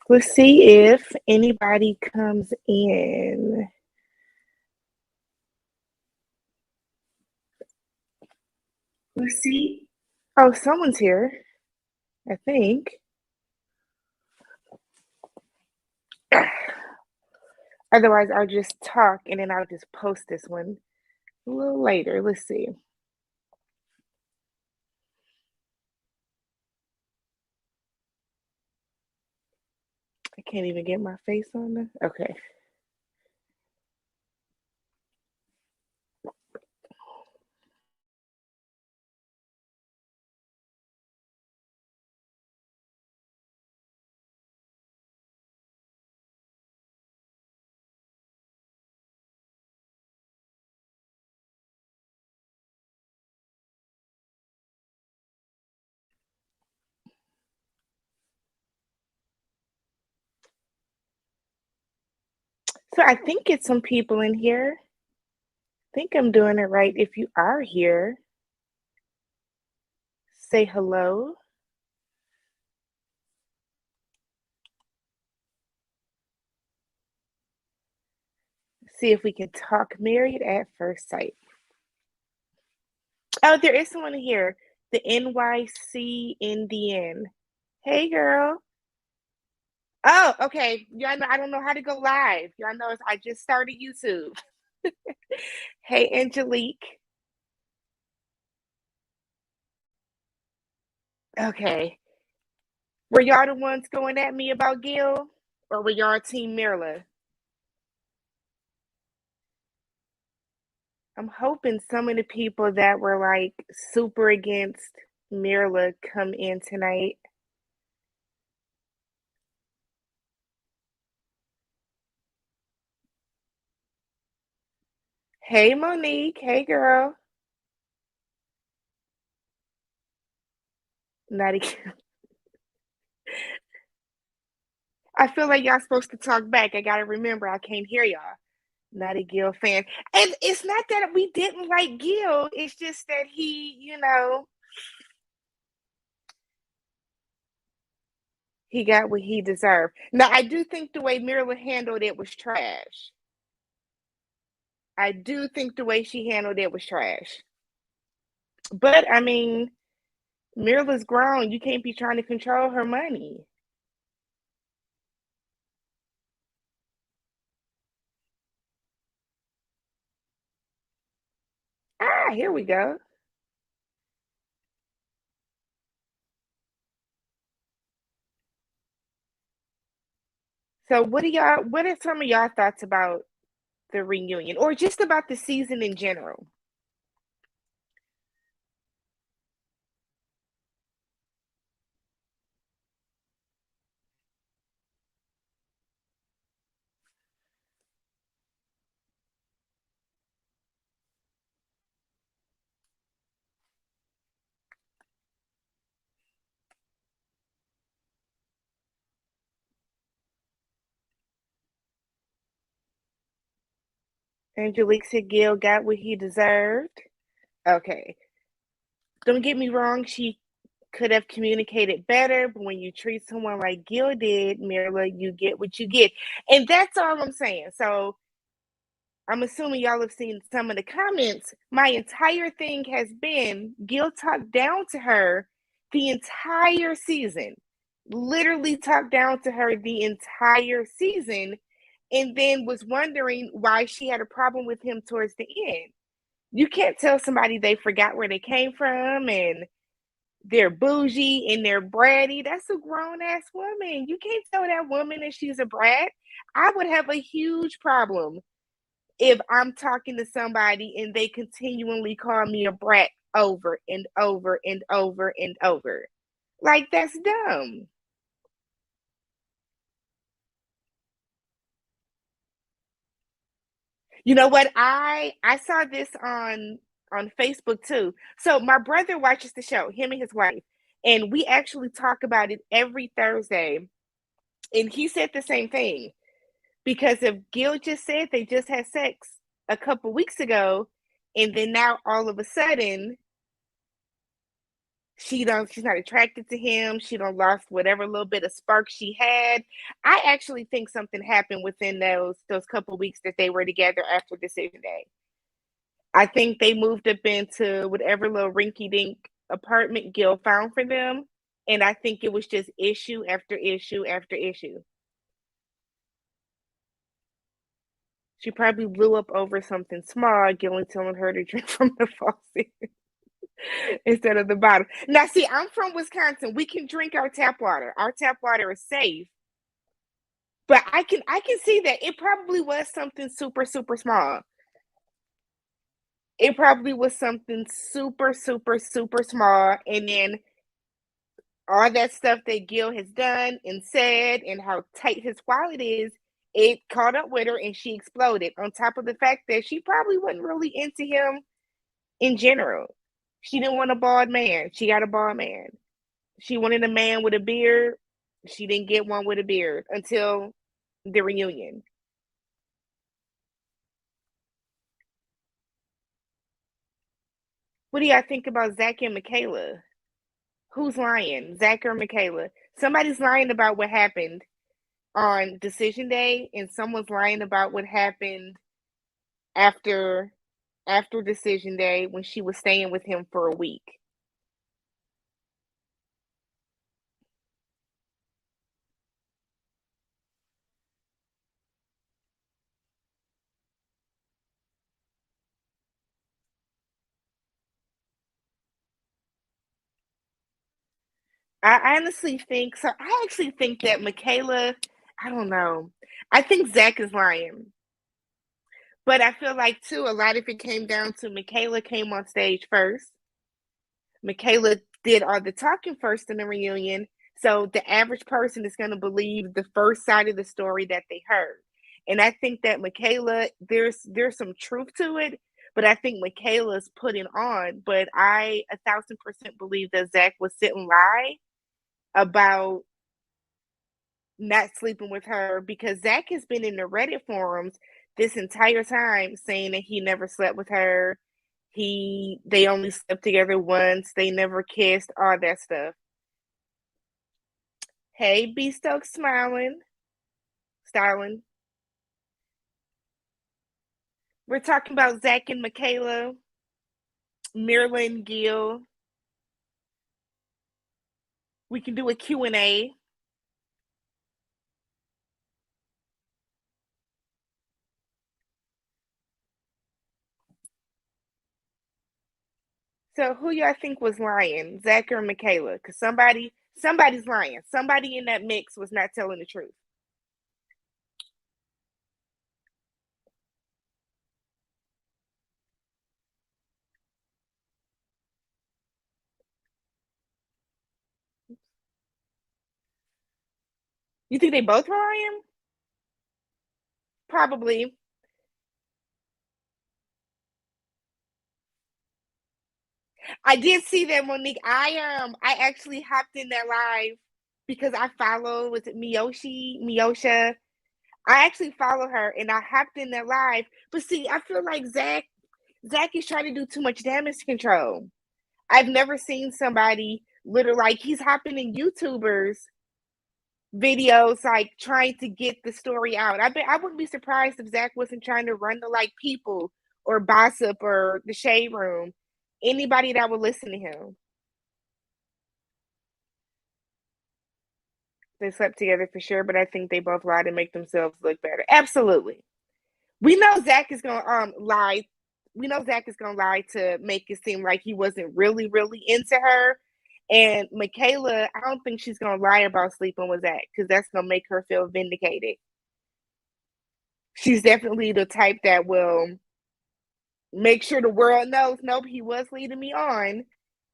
Let's see if anybody comes in. Let's see. Oh, someone's here, I think. Otherwise, I'll just talk and then I'll just post this one a little later. Let's see. I can't even get my face on this. Okay. So I think it's some people in here. I think I'm doing it right. If you are here, say hello. See if we can talk. Married at first sight. Oh, there is someone here. The NYC Indian. Hey, girl. Oh, okay. Y'all know I don't know how to go live. Y'all know I just started YouTube. Hey, Angelique. Okay. Were y'all the ones going at me about Gil? Or were y'all Team Mirla? I'm hoping some of the people that were like super against Mirla come in tonight. Hey, Monique. Hey, girl. Not again. I feel like y'all supposed to talk back. I gotta remember I can't hear y'all. Not a Gil fan. And it's not that we didn't like Gil, it's just that he got what he deserved. Now, I do think the way Mirla handled it was trash. I do think the way she handled it was trash. But I mean, Mirla's grown. You can't be trying to control her money. Ah, here we go. So what are some of y'all thoughts about the reunion or just about the season in general? Angelique said Gil got what he deserved. Okay. Don't get me wrong, she could have communicated better, but when you treat someone like Gil did, Mirla, you get what you get. And that's all I'm saying. So I'm assuming y'all have seen some of the comments. My entire thing has been Gil talked down to her the entire season. Literally talked down to her the entire season, and then was wondering why she had a problem with him towards the end. You can't tell somebody they forgot where they came from and they're bougie and they're bratty. That's a grown ass woman. You can't tell that woman that she's a brat. I would have a huge problem if I'm talking to somebody and they continually call me a brat over and over and over and over. Like, that's dumb. You know what? I saw this on Facebook too. So my brother watches the show, him and his wife, and we actually talk about it every Thursday. And he said the same thing. Because if Gil just said they just had sex a couple weeks ago, and then now all of a sudden She's not attracted to him. She don't lost whatever little bit of spark she had. I actually think something happened within those couple weeks that they were together after decision day. I think they moved up into whatever little rinky dink apartment Gil found for them. And I think it was just issue after issue after issue. She probably blew up over something small, Gil telling her to drink from the faucet instead of the bottle. Now, see, I'm from Wisconsin. We can drink our tap water. Our tap water is safe. But I can see that it probably was something super, super small. It probably was something super, super, super small. And then all that stuff that Gil has done and said and how tight his wallet is, it caught up with her and she exploded. On top of the fact that she probably wasn't really into him in general. She didn't want a bald man. She got a bald man. She wanted a man with a beard. She didn't get one with a beard until the reunion. What do y'all think about Zach and Michaela? Who's lying, Zach or Michaela? Somebody's lying about what happened on decision day, and someone's lying about what happened after decision day when she was staying with him for a week. I honestly think so. I actually think that Michaela, I don't know. I think Zach is lying. But I feel like too, a lot of it came down to Michaela came on stage first. Michaela did all the talking first in the reunion. So the average person is going to believe the first side of the story that they heard. And I think that Michaela, there's some truth to it, but I think Michaela's putting on. But I 1,000% believe that Zach was sitting lie about not sleeping with her because Zach has been in the Reddit forums this entire time saying that he never slept with her. They only slept together once, they never kissed, all that stuff. Hey, B Stokes smiling, styling. We're talking about Zach and Michaela, Marilyn Gill. We can do a Q&A. So who y'all think was lying, Zach or Michaela? Because somebody's lying. Somebody in that mix was not telling the truth. You think they both were lying? Probably. I did see that, Monique. I actually hopped in that live because I follow, was it Miosha? I actually follow her and I hopped in that live. But see, I feel like Zach is trying to do too much damage control. I've never seen somebody literally like he's hopping in YouTubers videos like trying to get the story out. I wouldn't be surprised if Zach wasn't trying to run to like people or gossip or the shade room. Anybody that would listen to him. They slept together for sure, but I think they both lied to make themselves look better. Absolutely. We know Zach is gonna lie. We know Zach is gonna lie to make it seem like he wasn't really, really into her. And Michaela, I don't think she's gonna lie about sleeping with Zach because that's gonna make her feel vindicated. She's definitely the type that will make sure the world knows, nope, he was leading me on.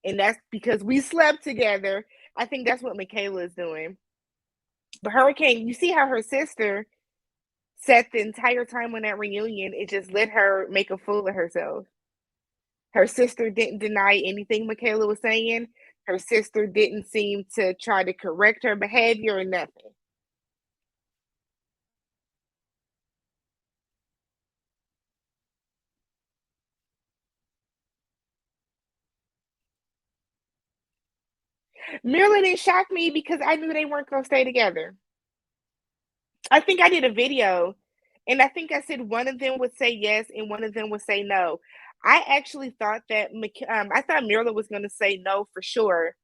And that's because we slept together. I think that's what Michaela is doing. But Hurricane, you see how her sister sat the entire time on that reunion, it just let her make a fool of herself. Her sister didn't deny anything Michaela was saying. Her sister didn't seem to try to correct her behavior or nothing. Marilyn didn't shock me because I knew they weren't gonna stay together. I think I did a video, and I think I said one of them would say yes and one of them would say no. I actually thought that I thought Marilyn was gonna say no for sure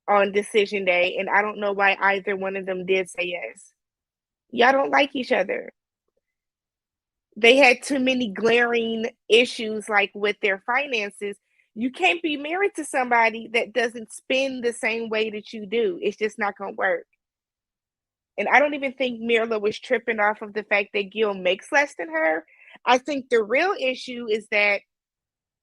on decision day, and I don't know why either one of them did say yes. Y'all don't like each other. They had too many glaring issues, like with their finances. You can't be married to somebody that doesn't spend the same way that you do. It's just not gonna work. And I don't even think Mirla was tripping off of the fact that Gil makes less than her. I think the real issue is that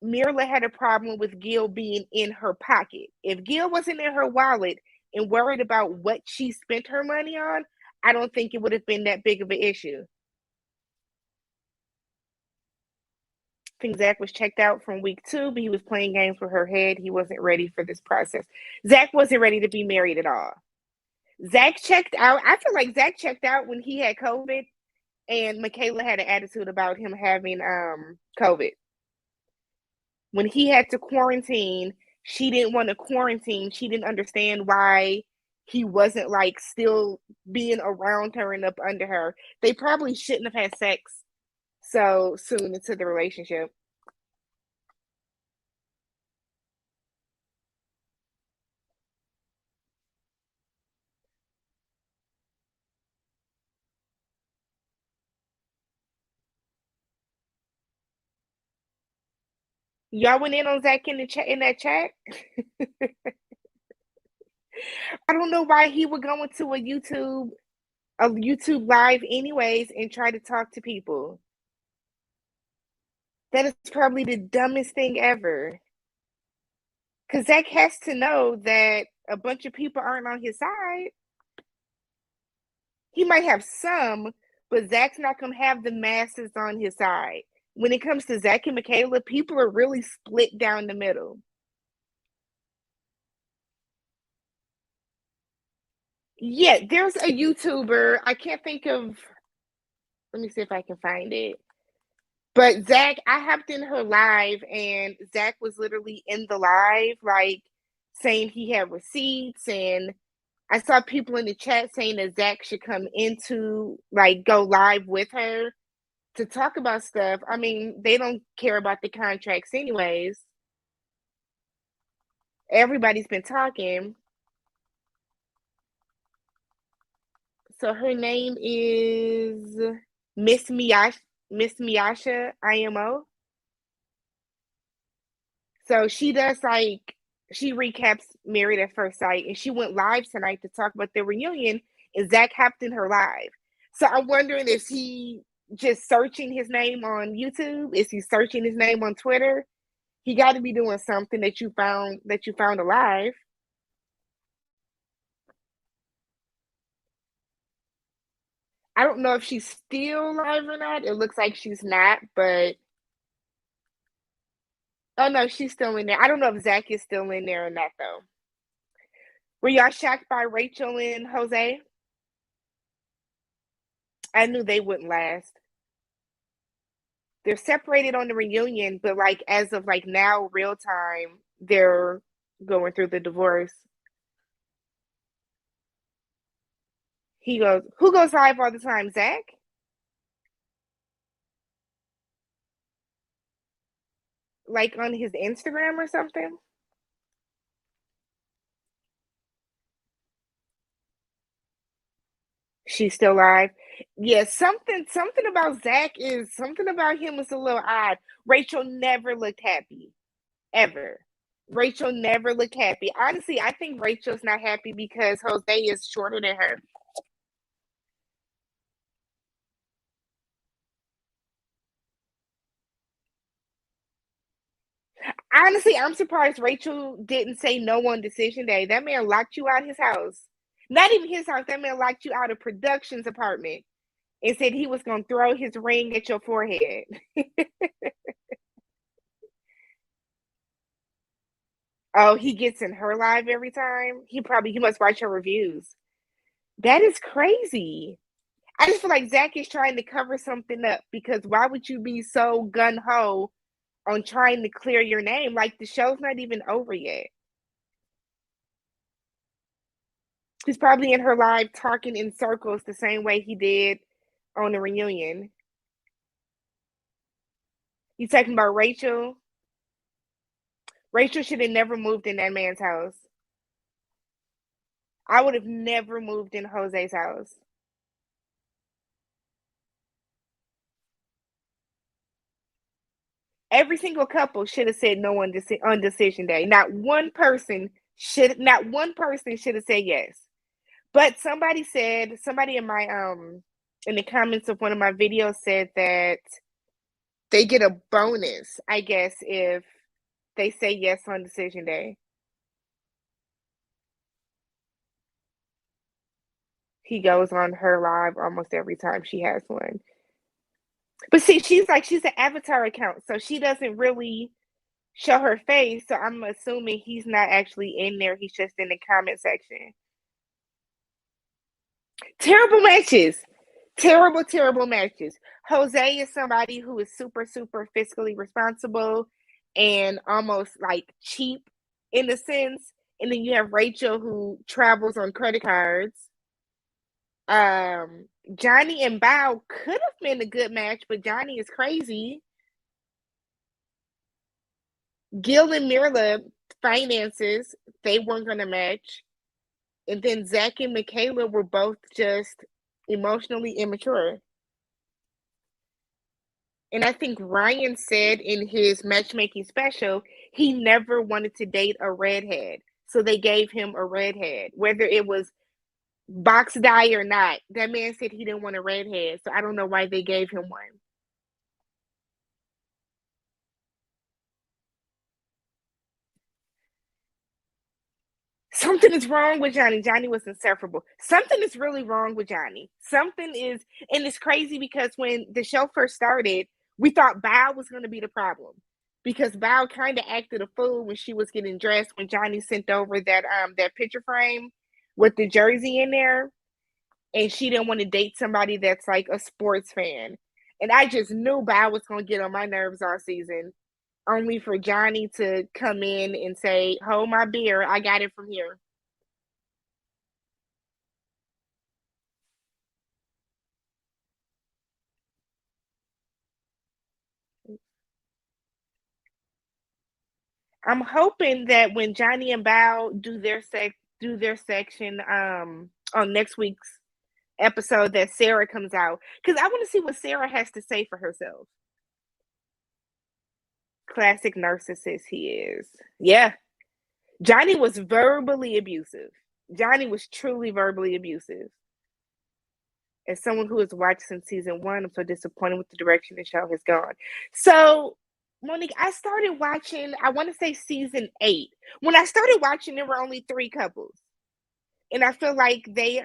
Mirla had a problem with Gil being in her pocket. If Gil wasn't in her wallet and worried about what she spent her money on, I don't think it would have been that big of an issue. I think Zach was checked out from week 2, but he was playing games with her head. He wasn't ready for this process. Zach wasn't ready to be married at all. Zach checked out. I feel like Zach checked out when he had COVID, and Michaela had an attitude about him having COVID. When he had to quarantine, she didn't want to quarantine. She didn't understand why he wasn't like still being around her and up under her. They probably shouldn't have had sex so soon into the relationship. Y'all went in on Zach in the chat in that chat. I don't know why he would go into a YouTube live anyways and try to talk to people. That is probably the dumbest thing ever. Because Zach has to know that a bunch of people aren't on his side. He might have some, but Zach's not going to have the masses on his side. When it comes to Zach and Michaela, people are really split down the middle. Yeah, there's a YouTuber. I can't think of. Let me see if I can find it. But Zach, I hopped in her live, and Zach was literally in the live, like saying he had receipts, and I saw people in the chat saying that Zach should come into like go live with her to talk about stuff. I mean, they don't care about the contracts anyways. Everybody's been talking. So her name is Miss Miasha IMO. So she does like she recaps Married at First Sight, and she went live tonight to talk about their reunion, and Zach hopped in her live. So I'm wondering if he just searching his name on YouTube? Is he searching his name on Twitter? He got to be doing something that you found alive. I don't know if she's still live or not. It looks like she's not, but oh no, she's still in there. I don't know if Zach is still in there or not though. Were y'all shocked by Rachel and Jose? I knew they wouldn't last. They're separated on the reunion, but like as of like now, real time, they're going through the divorce. He goes, who goes live all the time? Zach? Like on his Instagram or something? She's still live. Yeah, something about Zach is something about him is a little odd. Rachel never looked happy. Ever. Rachel never looked happy. Honestly, I think Rachel's not happy because Jose is shorter than her. Honestly, I'm surprised Rachel didn't say no on decision day. That man locked you out his house. Not even his house. That man locked you out of production's apartment and said he was going to throw his ring at your forehead. Oh, he gets in her live every time. He must watch her reviews. That is crazy. I just feel like Zach is trying to cover something up because why would you be so gun ho on trying to clear your name? Like the show's not even over yet. He's probably in her live talking in circles the same way he did on the reunion. You talking about Rachel? Rachel should have never moved in that man's house. I would have never moved in Jose's house. Every single couple should have said no on decision day. Not one person should have said yes. But somebody in the comments of one of my videos said that they get a bonus, I guess, if they say yes on decision day. He goes on her live almost every time she has one. But see, she's an avatar account, so she doesn't really show her face. So I'm assuming he's not actually in there. He's just in the comment section. Terrible matches. Terrible, terrible matches. Jose is somebody who is super, super fiscally responsible and almost like cheap in a sense. And then you have Rachel who travels on credit cards. Um, Johnny and Bao could have been a good match, but Johnny is crazy. Gil and Mirla finances, they weren't gonna match. And then Zach and Michaela were both just emotionally immature. And I think Ryan said in his matchmaking special, he never wanted to date a redhead. So they gave him a redhead, whether it was box dye or not. That man said he didn't want a redhead. So I don't know why they gave him one. Something is wrong with Johnny. Johnny was insufferable. Something is really wrong with Johnny. Something is, and it's crazy because when the show first started, we thought Bao was going to be the problem because Bao kind of acted a fool when she was getting dressed when Johnny sent over that picture frame with the jersey in there, and she didn't want to date somebody that's like a sports fan. And I just knew Bao was going to get on my nerves all season, only for Johnny to come in and say, "Hold my beer, I got it from here." I'm hoping that when Johnny and Bao do their section on next week's episode that Sarah comes out, because I want to see what Sarah has to say for herself. Classic narcissist he is. Yeah. Johnny was verbally abusive. Johnny was truly verbally abusive. As someone who has watched since season one, I'm so disappointed with the direction the show has gone. So, Monique, I started watching, I want to say season 8. When I started watching, there were only 3 couples. And I feel like they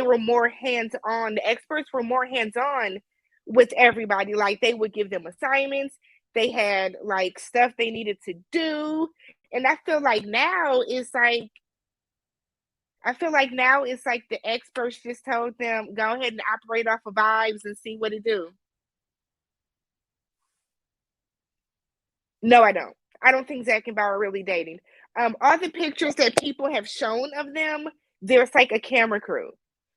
were more hands-on. The experts were more hands-on with everybody. Like they would give them assignments. They had like stuff they needed to do. And I feel like now it's like the experts just told them go ahead and operate off of vibes and see what it do. No, I don't. I don't think Zach and Bao are really dating. All the pictures that people have shown of them, there's like a camera crew.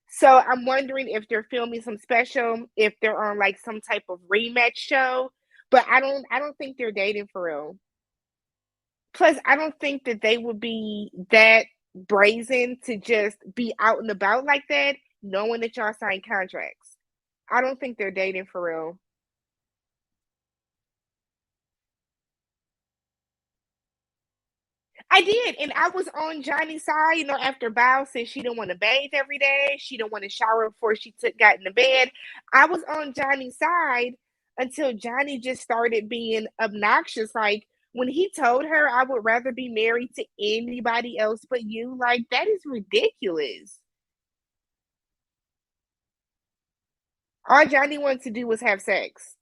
So I'm wondering if they're filming some special, if they're on like some type of rematch show. But I don't think they're dating for real. Plus, I don't think that they would be that brazen to just be out and about like that, knowing that y'all signed contracts. I don't think they're dating for real. I did, and I was on Johnny's side. You know, after Bao said she didn't want to bathe every day, she didn't want to shower before got into bed. I was on Johnny's side until Johnny just started being obnoxious. Like when he told her, "I would rather be married to anybody else but you," like that is ridiculous. All Johnny wanted to do was have sex.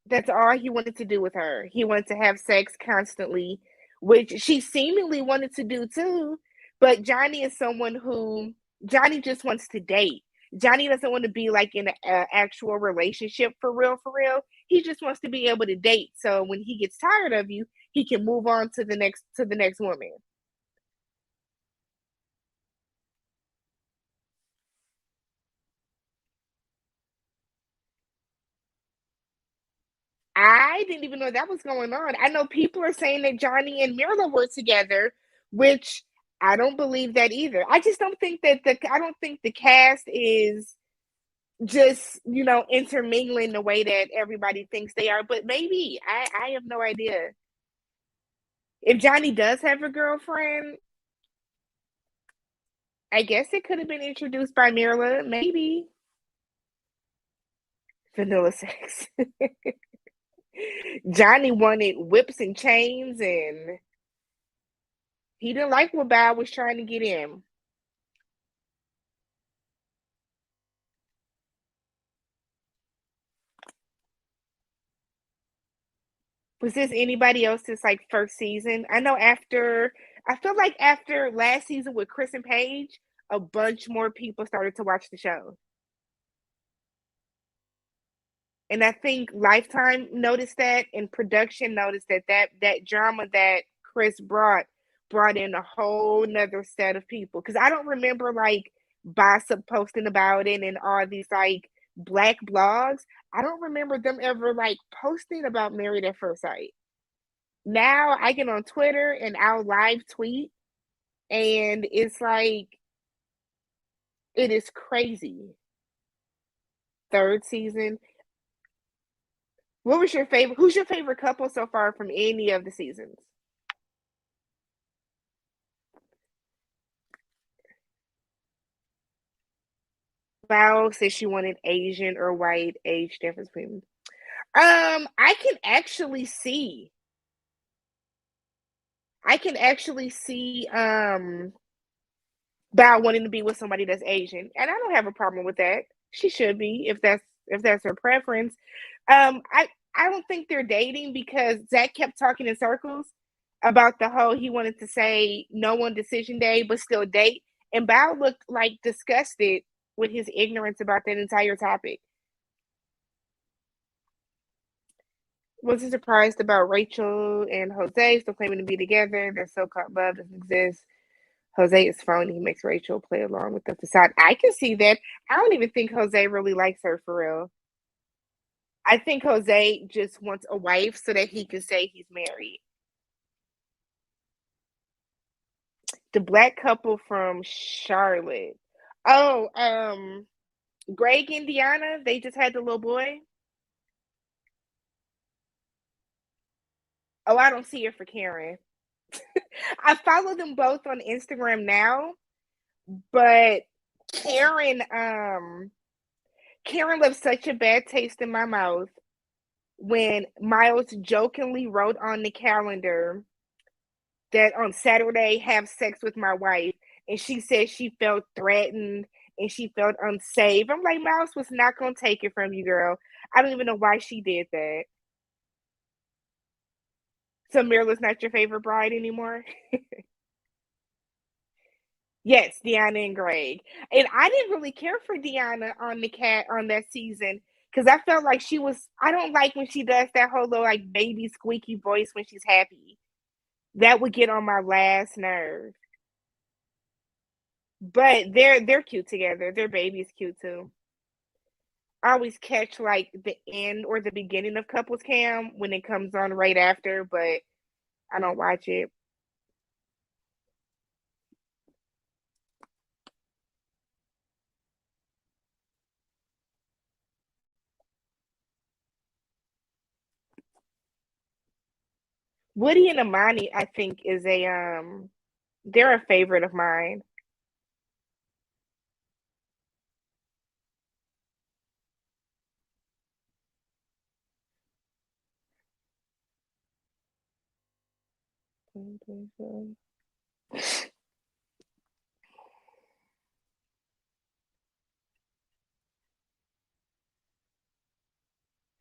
That's all he wanted to do with her. He wanted to have sex constantly, which she seemingly wanted to do too. But Johnny is someone who Johnny just wants to date. Johnny doesn't want to be like in an actual relationship for real, for real. He just wants to be able to date. So when he gets tired of you, he can move on to the next woman. I didn't even know that was going on. I know people are saying that Johnny and Mirla were together, which I don't believe that either. I just don't think that I don't think the cast is just, intermingling the way that everybody thinks they are. But maybe I have no idea. If Johnny does have a girlfriend, I guess it could have been introduced by Mirla. Maybe vanilla sex. Johnny wanted whips and chains, and he didn't like what Bow was trying to get in. Was this anybody else's like first season? I feel like after last season with Chris and Paige, a bunch more people started to watch the show. And I think Lifetime noticed that, and production noticed that drama that Chris brought in a whole nother set of people. Because I don't remember like Bossip posting about it and all these like black blogs. I don't remember them ever like posting about Married at First Sight. Now I get on Twitter and I'll live tweet, and it's like it is crazy. Third season. What was your favorite? Who's your favorite couple so far from any of the seasons? Val said she wanted Asian or white age difference between. I can actually see. I can actually see Val wanting to be with somebody that's Asian, and I don't have a problem with that. She should be if that's her preference. I don't think they're dating because Zach kept talking in circles about the whole he wanted to say no on decision day but still date, and Bao looked like disgusted with his ignorance about that entire topic. Wasn't surprised about Rachel and Jose still claiming to be together. Their so-called love doesn't exist. Jose is phony. He makes Rachel play along with the facade. I can see that. I don't even think Jose really likes her for real. I think Jose just wants a wife so that he can say he's married. The black couple from Charlotte. Oh, Greg and Deanna, they just had the little boy. Oh, I don't see it for Karen. I follow them both on Instagram now, but Karen, Karen left such a bad taste in my mouth when Miles jokingly wrote on the calendar that on Saturday have sex with my wife, and she said she felt threatened and she felt unsafe. I'm like, Miles was not gonna take it from you, girl. I don't even know why she did that. So Mirla's not your favorite bride anymore? Yes, Deanna and Greg. And I didn't really care for Deanna on the cat on that season because I felt like she was. I don't like when she does that whole little like baby squeaky voice when she's happy. That would get on my last nerve. But they're cute together. Their baby's cute too. I always catch like the end or the beginning of Couples Cam when it comes on right after, but I don't watch it. Woody and Amani, I think, is a they're a favorite of mine.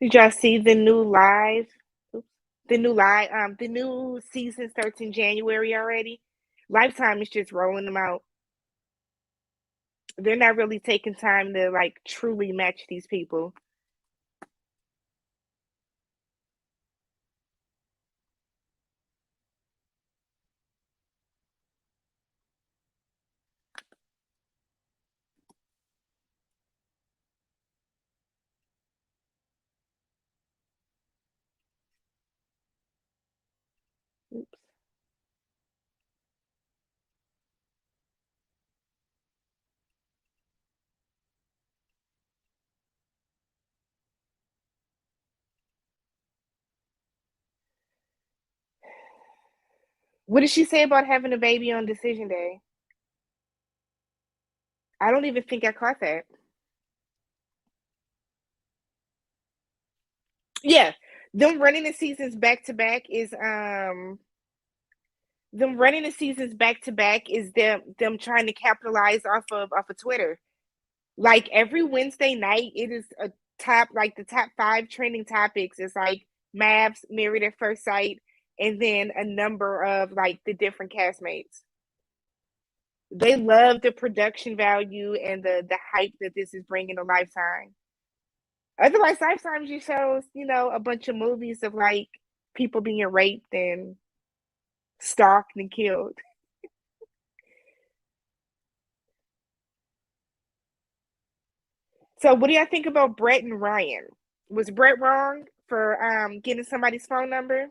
Did y'all see the new live? The new season starts in January already. Lifetime is just rolling them out. They're not really taking time to like truly match these people. What did she say about having a baby on decision day? I don't even think I caught that. Yeah, them running the seasons back to back is them running the seasons back to back is them trying to capitalize off of Twitter. Like every Wednesday night, it is a top like the top five trending topics is like MAFS, Married at First Sight, and then a number of like the different castmates. They love the production value and the hype that this is bringing to Lifetime. Otherwise, Lifetime just shows a bunch of movies of like people being raped and stalked and killed. So, what do y'all think about Brett and Ryan? Was Brett wrong for getting somebody's phone number?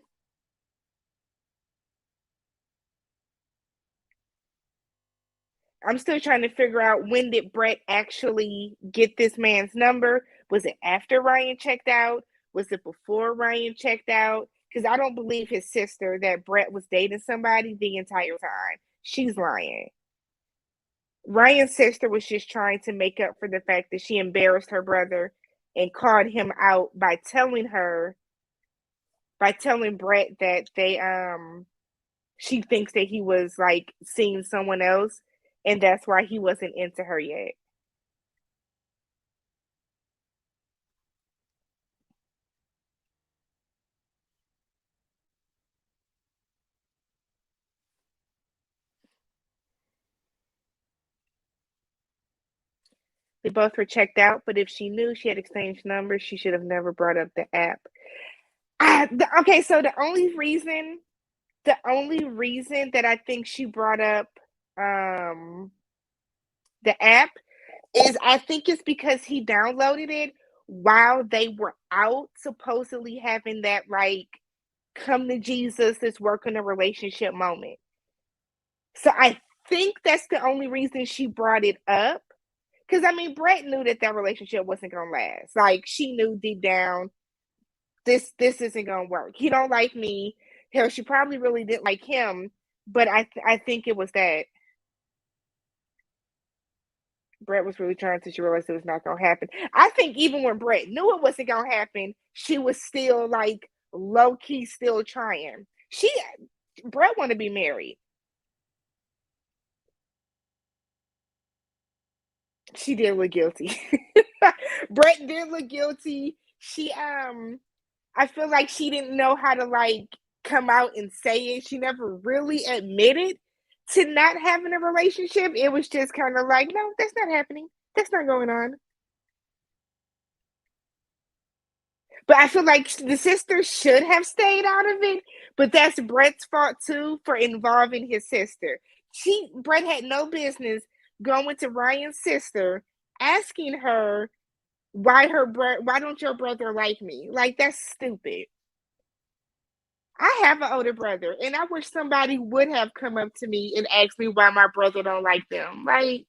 I'm still trying to figure out when did Brett actually get this man's number? Was it after Ryan checked out? Was it before Ryan checked out? Because I don't believe his sister that Brett was dating somebody the entire time. She's lying. Ryan's sister was just trying to make up for the fact that she embarrassed her brother and called him out by telling Brett that she thinks that he was like seeing someone else and that's why he wasn't into her yet. They both were checked out, but if she knew she had exchanged numbers, she should have never brought up the app. Okay, so the only reason that I think she brought up um the app is I think it's because he downloaded it while they were out, supposedly having that like come to Jesus, let's work on a relationship moment. So I think that's the only reason she brought it up. Because I mean, Brett knew that that relationship wasn't gonna last. Like she knew deep down, this isn't gonna work. He don't like me. Hell, she probably really didn't like him. But I think it was that Brett was really trying to. She realized it was not gonna happen. I think even when Brett knew it wasn't gonna happen, she was still like low key still trying. Brett want to be married. She did look guilty. Brett did look guilty. I feel like she didn't know how to like come out and say it. She never really admitted to not having a relationship. It was just kind of like, no, that's not happening. That's not going on. But I feel like the sister should have stayed out of it. But that's Brett's fault too for involving his sister. Brett had no business going to Ryan's sister asking her why don't your brother like me? Like that's stupid. I have an older brother, and I wish somebody would have come up to me and asked me why my brother don't like them. Like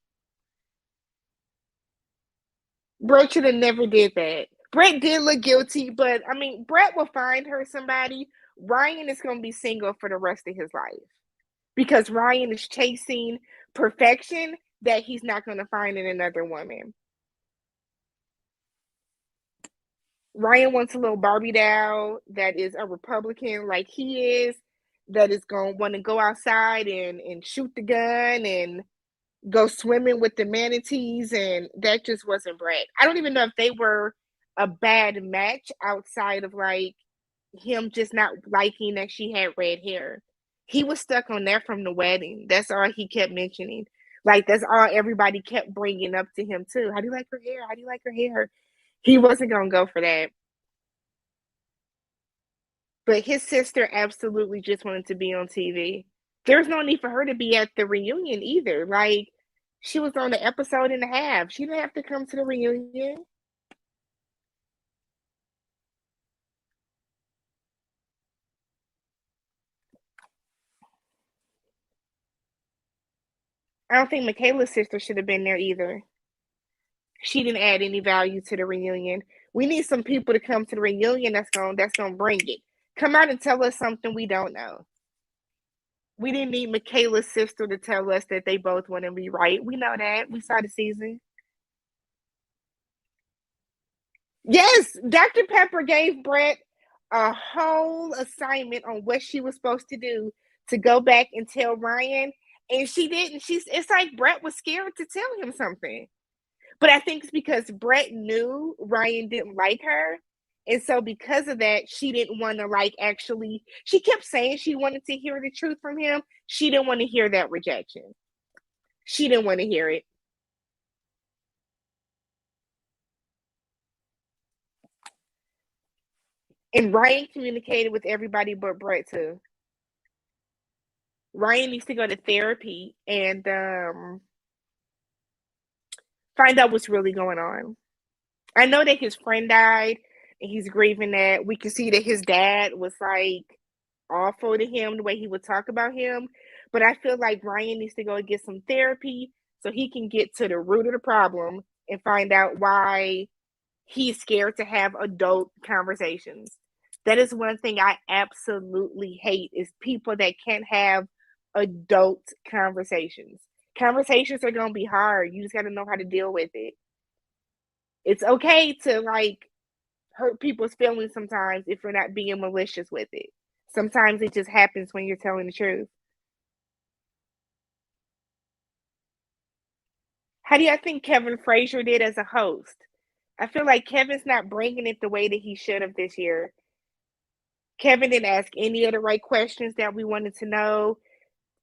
Brett should have never did that. Brett did look guilty, but I mean, Brett will find her somebody. Ryan is going to be single for the rest of his life because Ryan is chasing perfection that he's not going to find in another woman. Ryan wants a little Barbie doll that is a Republican like he is, that is going to want to go outside and shoot the gun and go swimming with the manatees, and that just wasn't Brett. I don't even know if they were a bad match outside of like him just not liking that she had red hair. He was stuck on that from the wedding. That's all he kept mentioning. Like that's all everybody kept bringing up to him too. How do you like her hair? How do you like her hair? He wasn't gonna go for that. But his sister absolutely just wanted to be on TV. There's no need for her to be at the reunion either. Like she was on the episode and a half. She didn't have to come to the reunion. I don't think Michaela's sister should have been there either. She didn't add any value to the reunion. We need some people to come to the reunion that's gonna bring it. Come out and tell us something we don't know. We didn't need Michaela's sister to tell us that they both want to be right. We know that. We saw the season. Yes, Dr. Pepper gave Brett a whole assignment on what she was supposed to do to go back and tell Ryan, and she didn't. It's like Brett was scared to tell him something. But I think it's because Brett knew Ryan didn't like her. And so because of that, she didn't want to like actually she kept saying she wanted to hear the truth from him. She didn't want to hear that rejection. She didn't want to hear it. And Ryan communicated with everybody but Brett too. Ryan needs to go to therapy and find out what's really going on. I know that his friend died and he's grieving that. We can see that his dad was like awful to him the way he would talk about him. But I feel like Ryan needs to go and get some therapy so he can get to the root of the problem and find out why he's scared to have adult conversations. That is one thing I absolutely hate is people that can't have adult conversations. Conversations are going to be hard. You just got to know how to deal with it. It's okay to like hurt people's feelings sometimes if you're not being malicious with it. Sometimes it just happens when you're telling the truth. How do you think Kevin Frazier did as a host? I feel like Kevin's not bringing it the way that he should have this year. Kevin didn't ask any of the right questions that we wanted to know.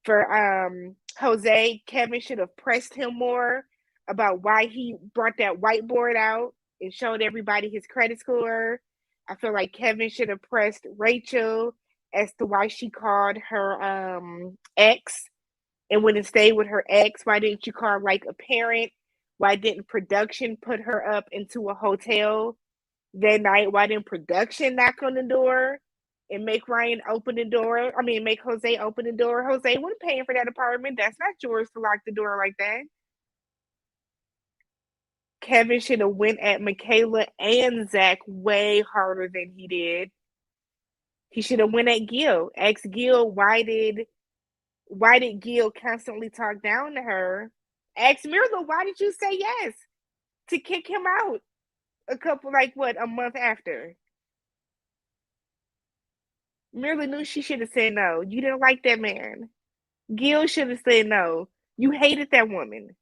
For Jose, Kevin should have pressed him more about why he brought that whiteboard out and showed everybody his credit score. I feel like Kevin should have pressed Rachel as to why she called her ex and went and stayed with her ex. Why didn't you call like a parent? Why didn't production put her up into a hotel that night? Why didn't production knock on the door and make Ryan open the door? I mean, make Jose open the door. Jose wasn't paying for that apartment. That's not yours to lock the door like that. Kevin should have went at Michaela and Zach way harder than he did. He should have went at Gil. Asked Gil why did Gil constantly talk down to her? Asked Mirla why did you say yes to kick him out a month after? Mirla knew she should have said no. You didn't like that man. Gil should have said no. You hated that woman.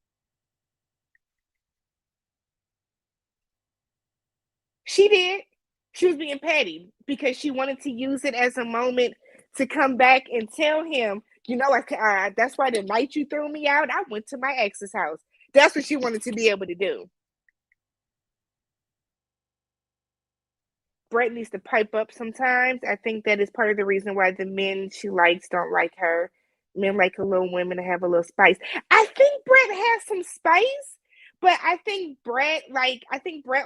She did. She was being petty because she wanted to use it as a moment to come back and tell him, that's why the night you threw me out, I went to my ex's house. That's what she wanted to be able to do. Brett needs to pipe up sometimes. I think that is part of the reason why the men she likes don't like her. Men like a little women to have a little spice. I think Brett has some spice, but I think Brett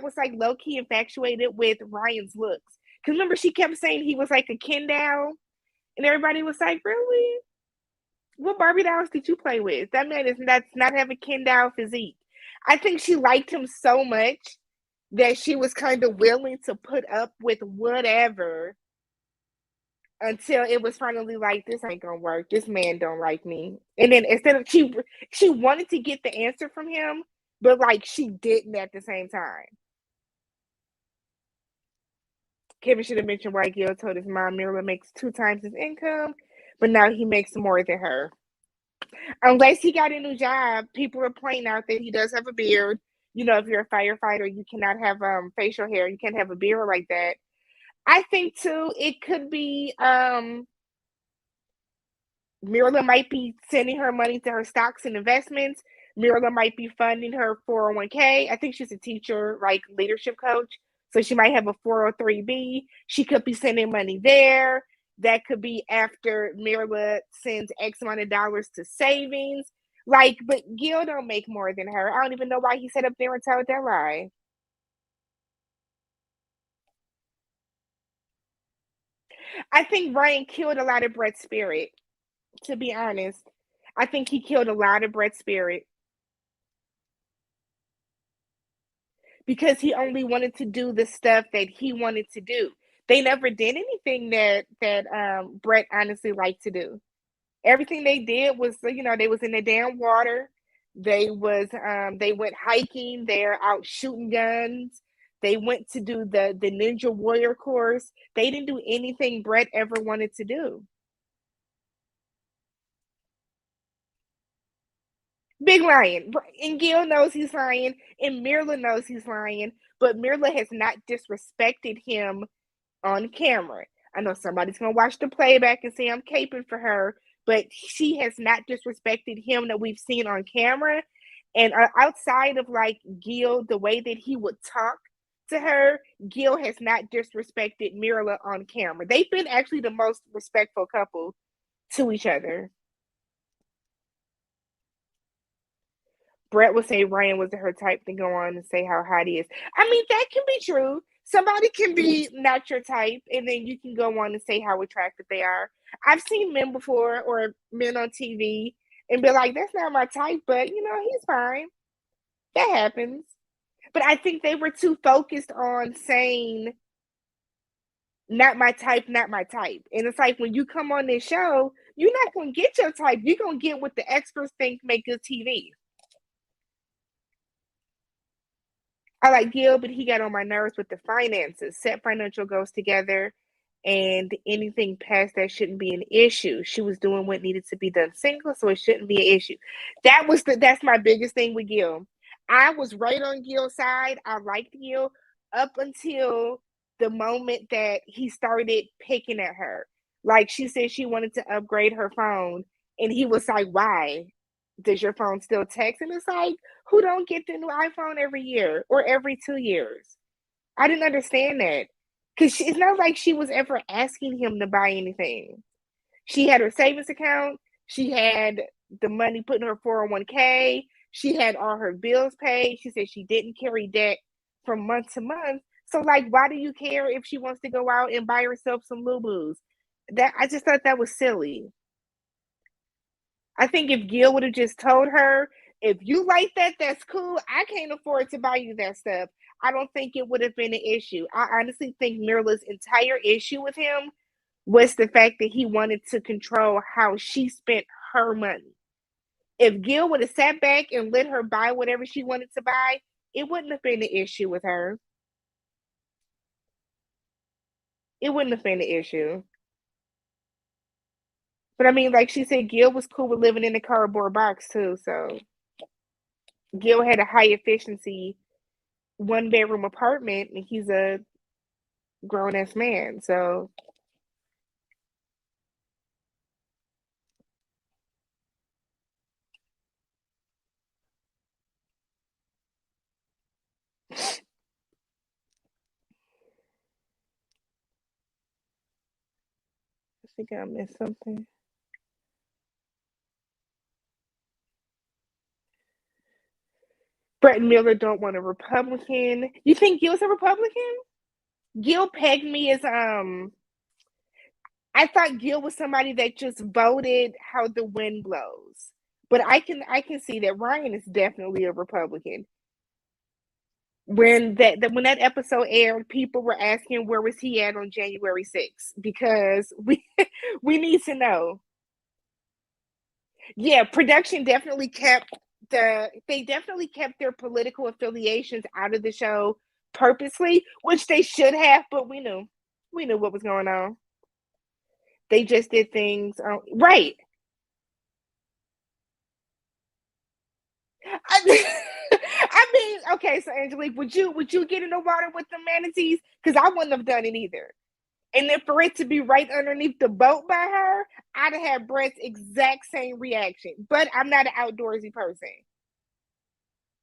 was like low key infatuated with Ryan's looks. Because remember, she kept saying he was like a Ken doll, and everybody was like, "Really? What Barbie dolls did you play with? That man that's not have a Ken doll physique." I think she liked him so much that she was kind of willing to put up with whatever until it was finally like this ain't gonna work. This man don't like me. And then instead of she wanted to get the answer from him, but like she didn't at the same time. Kevin should have mentioned why Gil told his mom Mira makes 2 times his income, but now he makes more than her. Unless he got a new job, people are pointing out that he does have a beard. If you're a firefighter, you cannot have facial hair. You can't have a beard like that. I think too, it could be Mirla might be sending her money to her stocks and investments. Mirla might be funding her 401k. I think she's a teacher, like leadership coach. So she might have a 403b. She could be sending money there. That could be after Mirla sends X amount of dollars to savings. But Gil don't make more than her. I don't even know why he sat up there and told that lie. I think Ryan killed a lot of Brett's spirit, to be honest. I think he killed a lot of Brett's spirit because he only wanted to do the stuff that he wanted to do. They never did anything that Brett honestly liked to do. Everything they did was, they was in the damn water. They went hiking. They're out shooting guns. They went to do the Ninja Warrior course. They didn't do anything Brett ever wanted to do. Big lying. And Gil knows he's lying, and Mirla knows he's lying, but Mirla has not disrespected him on camera. I know somebody's gonna watch the playback and say I'm caping for her, but she has not disrespected him that we've seen on camera. And outside of like Gil, the way that he would talk to her, Gil has not disrespected Mirla on camera. They've been actually the most respectful couple to each other. Brett would say Ryan wasn't her type to go on and say how hot he is. I mean, that can be true. Somebody can be not your type, and then you can go on and say how attractive they are. I've seen men before or men on TV and be like, that's not my type, but he's fine. That happens. But I think they were too focused on saying, not my type, not my type. And it's like when you come on this show, you're not going to get your type. You're going to get what the experts think make good TV. I like Gil, but he got on my nerves with the finances. Set financial goals together, and anything past that shouldn't be an issue. She was doing what needed to be done single, so it shouldn't be an issue. That's my biggest thing with Gil. I was right on Gil's side. I liked Gil up until the moment that he started picking at her. Like she said she wanted to upgrade her phone, and he was like, why? Does your phone still text? And it's like, who don't get the new iPhone every year or every 2 years? I didn't understand that because it's not like she was ever asking him to buy anything. She had her savings account. She had the money put in her 401k. She had all her bills paid. She said she didn't carry debt from month to month. So, like, why do you care if she wants to go out and buy herself some Lubus? That I just thought that was silly. I think if Gil would have just told her, if you like that, that's cool. I can't afford to buy you that stuff. I don't think it would have been an issue. I honestly think Mirla's entire issue with him was the fact that he wanted to control how she spent her money. If Gil would have sat back and let her buy whatever she wanted to buy, it wouldn't have been an issue with her. It wouldn't have been an issue. But I mean, like she said, Gil was cool with living in a cardboard box too. So Gil had a high efficiency 1 bedroom apartment, and he's a grown ass man. So I think I missed something. Brett and Miller don't want a Republican. You think Gil's a Republican? Gil pegged me as I thought Gil was somebody that just voted how the wind blows. But I can see that Ryan is definitely a Republican. When that episode aired, people were asking where was he at on January 6th because we need to know. Yeah, production definitely kept they definitely kept their political affiliations out of the show purposely, which they should have, but we knew what was going on. They just did things right. I, I mean, okay, so Angelique, would you get in the water with the manatees? Because I wouldn't have done it either. And then for it to be right underneath the boat by her, I'd have had Brett's exact same reaction. But I'm not an outdoorsy person.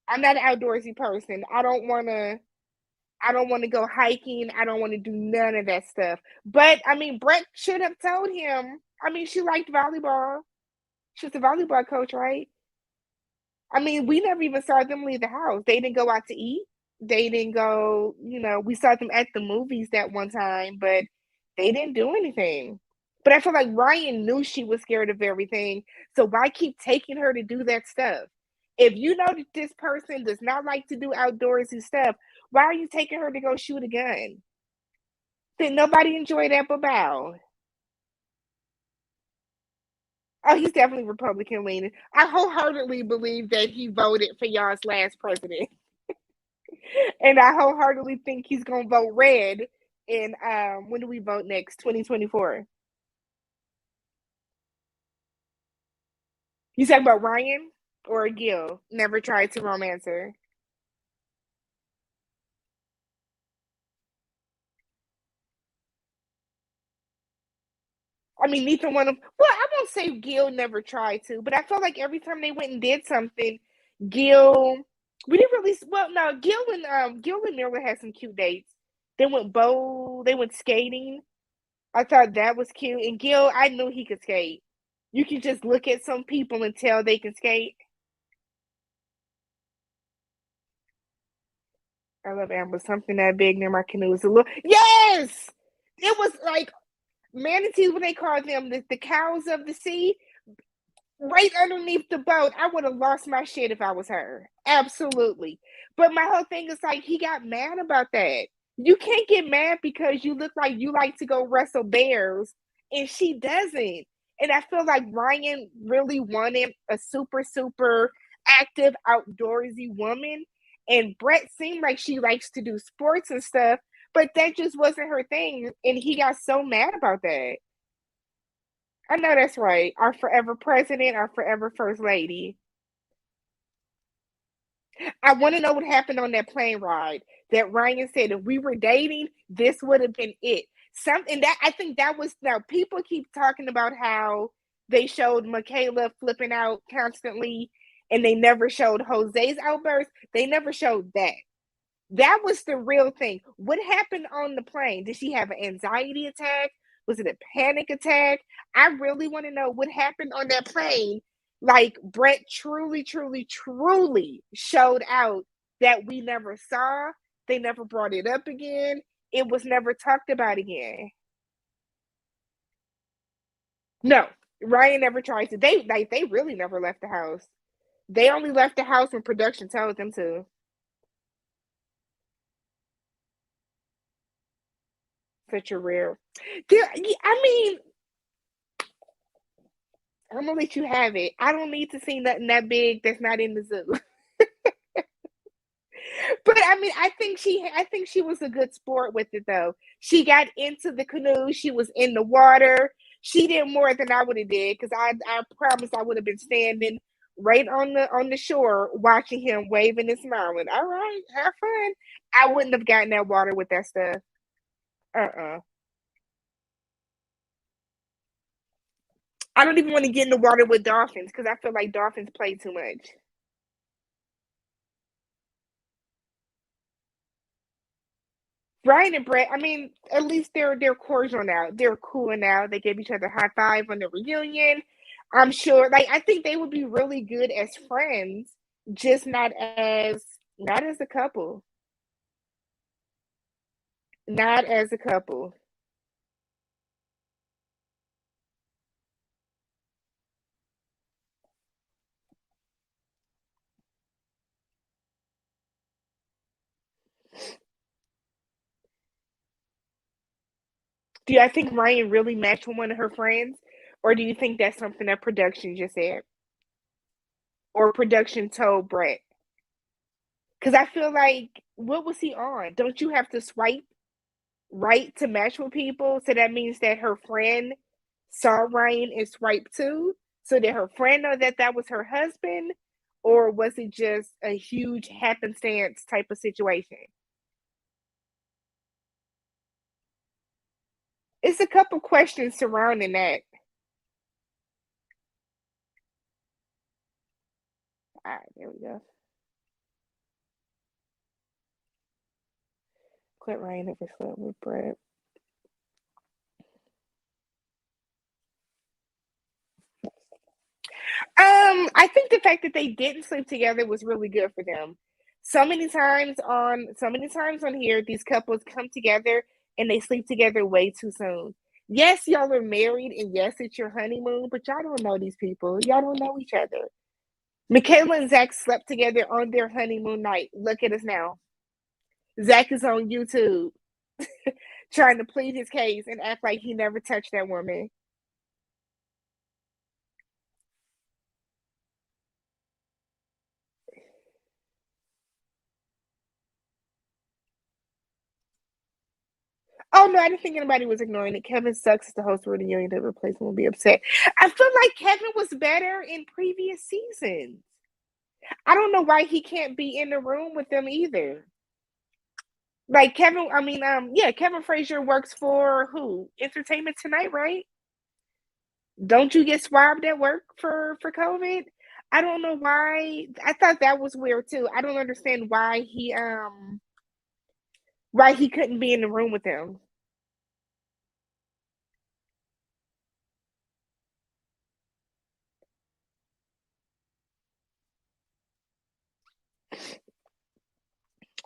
I'm not an outdoorsy person. I don't want to go hiking. I don't want to do none of that stuff. But I mean, Brett should have told him. I mean, she liked volleyball. She was a volleyball coach, right? I mean, we never even saw them leave the house. They didn't go out to eat. They didn't go, we saw them at the movies that one time, but they didn't do anything. But I feel like Ryan knew she was scared of everything. So why keep taking her to do that stuff? If you know that this person does not like to do outdoorsy stuff, why are you taking her to go shoot a gun? Did nobody enjoy that but Bow? Oh, he's definitely Republican leaning. I wholeheartedly believe that he voted for y'all's last president, and I wholeheartedly think he's gonna vote red. In when do we vote next? 2024. You talking about Ryan or Gil? Never tried to romance her. I mean, neither one of them. Well, I won't say Gil never tried to, but I felt like every time they went and did something, Gil. We didn't really. Well, no, Gil and Miller had some cute dates. They went bow. They went skating. I thought that was cute. And Gil, I knew he could skate. You can just look at some people and tell they can skate. I love Amber. Something that big near my canoe is a little. Yes, it was like manatees. What they call them, the cows of the sea. Right underneath the boat. I would have lost my shit if I was her. Absolutely. But my whole thing is like he got mad about that. You can't get mad because you look like you like to go wrestle bears and she doesn't. And I feel like Ryan really wanted a super active outdoorsy woman. And Brett seemed like she likes to do sports and stuff, but that just wasn't her thing. And he got so mad about that. I know that's right. Our forever president, our forever first lady. I want to know what happened on that plane ride that Ryan said if we were dating, this would have been it. Something that I think that was now people keep talking about how they showed Michaela flipping out constantly and they never showed Jose's outburst. They never showed that. That was the real thing. What happened on the plane? Did she have an anxiety attack? Was it a panic attack? I really want to know what happened on that plane. Like Brett truly showed out that we never saw. They never brought it up again. It was never talked about again. No, Ryan never tried to. They really never left the house. They only left the house when production told them to. Such a rare. There, I mean, I'm gonna let you have it. I don't need to see nothing that big that's not in the zoo. But I mean, I think she was a good sport with it though. She got into the canoe. She was in the water. She did more than I would have did because I promise I would have been standing right on the shore watching him waving and smiling. All right, have fun. I wouldn't have gotten that water with that stuff. Uh-uh. I don't even want to get in the water with dolphins because I feel like dolphins play too much. Brian and Brett, I mean, at least they're cordial now. They're cool now. They gave each other a high five on the reunion. I'm sure, like, I think they would be really good as friends, just not as a couple. Not as a couple. Do I think Ryan really matched with one of her friends, or do you think that's something that production just said, or production told Brett? Because I feel like what was he on? Don't you have to swipe right to match with people. So that means that her friend saw Ryan and swiped too. So did her friend know that that was her husband, or was it just a huge happenstance type of situation? It's a couple questions surrounding that. All right, there we go. Quit Ryan ever slept with Brett. I think the fact that they didn't sleep together was really good for them. So many times on here, these couples come together and they sleep together way too soon. Yes, y'all are married, and yes, it's your honeymoon, but y'all don't know these people. Y'all don't know each other. Michaela and Zach slept together on their honeymoon night. Look at us now. Zach is on YouTube trying to plead his case and act like he never touched that woman. Oh no, I didn't think anybody was ignoring it. Kevin sucks as the host of the reunion. The replacement will be upset. I feel like Kevin was better in previous seasons. I don't know why he can't be in the room with them either. Like Kevin, I mean, yeah, Kevin Frazier works for who? Entertainment Tonight, right? Don't you get swabbed at work for COVID? I don't know why. I thought that was weird too. I don't understand why he couldn't be in the room with them.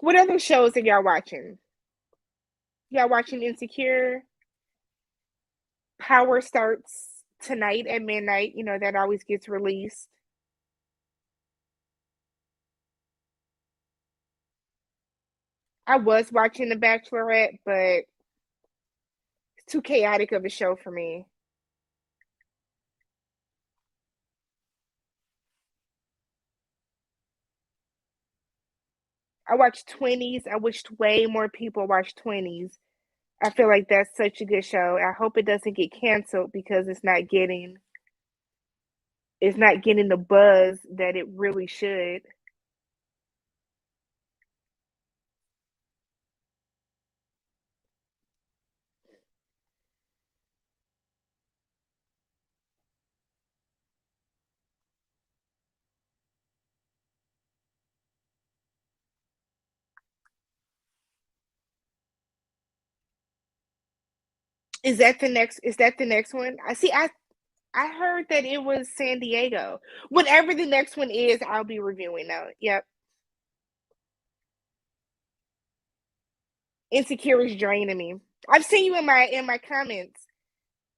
What other shows are y'all watching? Y'all watching Insecure? Power starts tonight at midnight. You know that always gets released. I was watching The Bachelorette, but it's too chaotic of a show for me. I watched 20s. I wished way more people watched 20s. I feel like that's such a good show. I hope it doesn't get canceled because it's not getting the buzz that it really should. Is that the next one? I heard that it was San Diego. Whatever the next one is, I'll be reviewing though. Yep. Insecure is draining me. I've seen you in my comments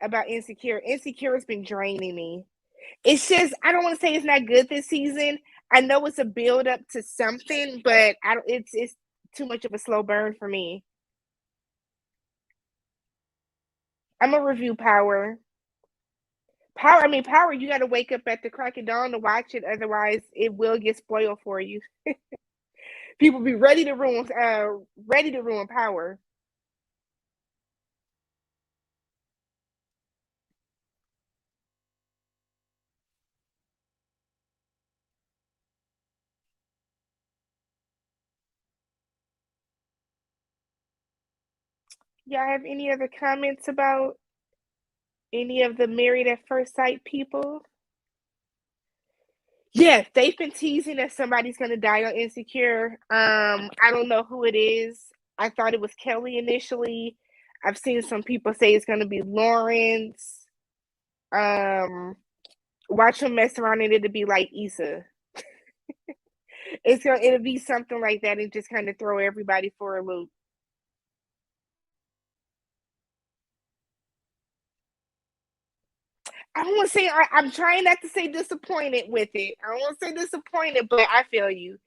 about Insecure. Insecure has been draining me. It's just I don't want to say it's not good this season. I know it's a build up to something, but I don't, it's too much of a slow burn for me. I'm gonna review Power. Power. I mean, Power. You got to wake up at the crack of dawn to watch it, otherwise it will get spoiled for you. People be ready to ruin Power. Y'all have any other comments about any of the Married at First Sight people? Yeah, they've been teasing that somebody's gonna die on Insecure. I don't know who it is. I thought it was Kelly initially. I've seen some people say it's gonna be Lawrence. Um, watch him mess around and it'll be like Issa. It'll be something like that and just kind of throw everybody for a loop. I don't want to say I'm trying not to say disappointed with it. I don't want to say disappointed, but I feel you.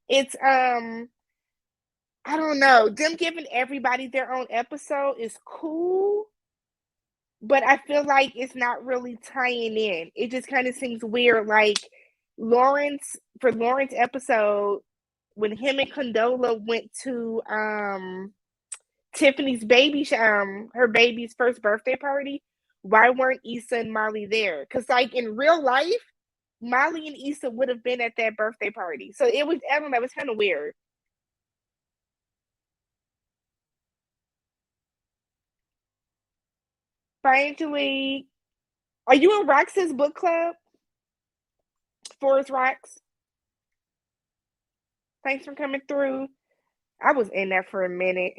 It's I don't know. Them giving everybody their own episode is cool, but I feel like it's not really tying in. It just kind of seems weird. Like Lawrence episode when him and Condola went to Tiffany's her baby's first birthday party. Why weren't Issa and Molly there? Because like in real life, Molly and Issa would have been at that birthday party. So it was I don't know. It was kind of weird. Finally, are you in Rox's book club? Forest Rocks. Thanks for coming through. I was in there for a minute.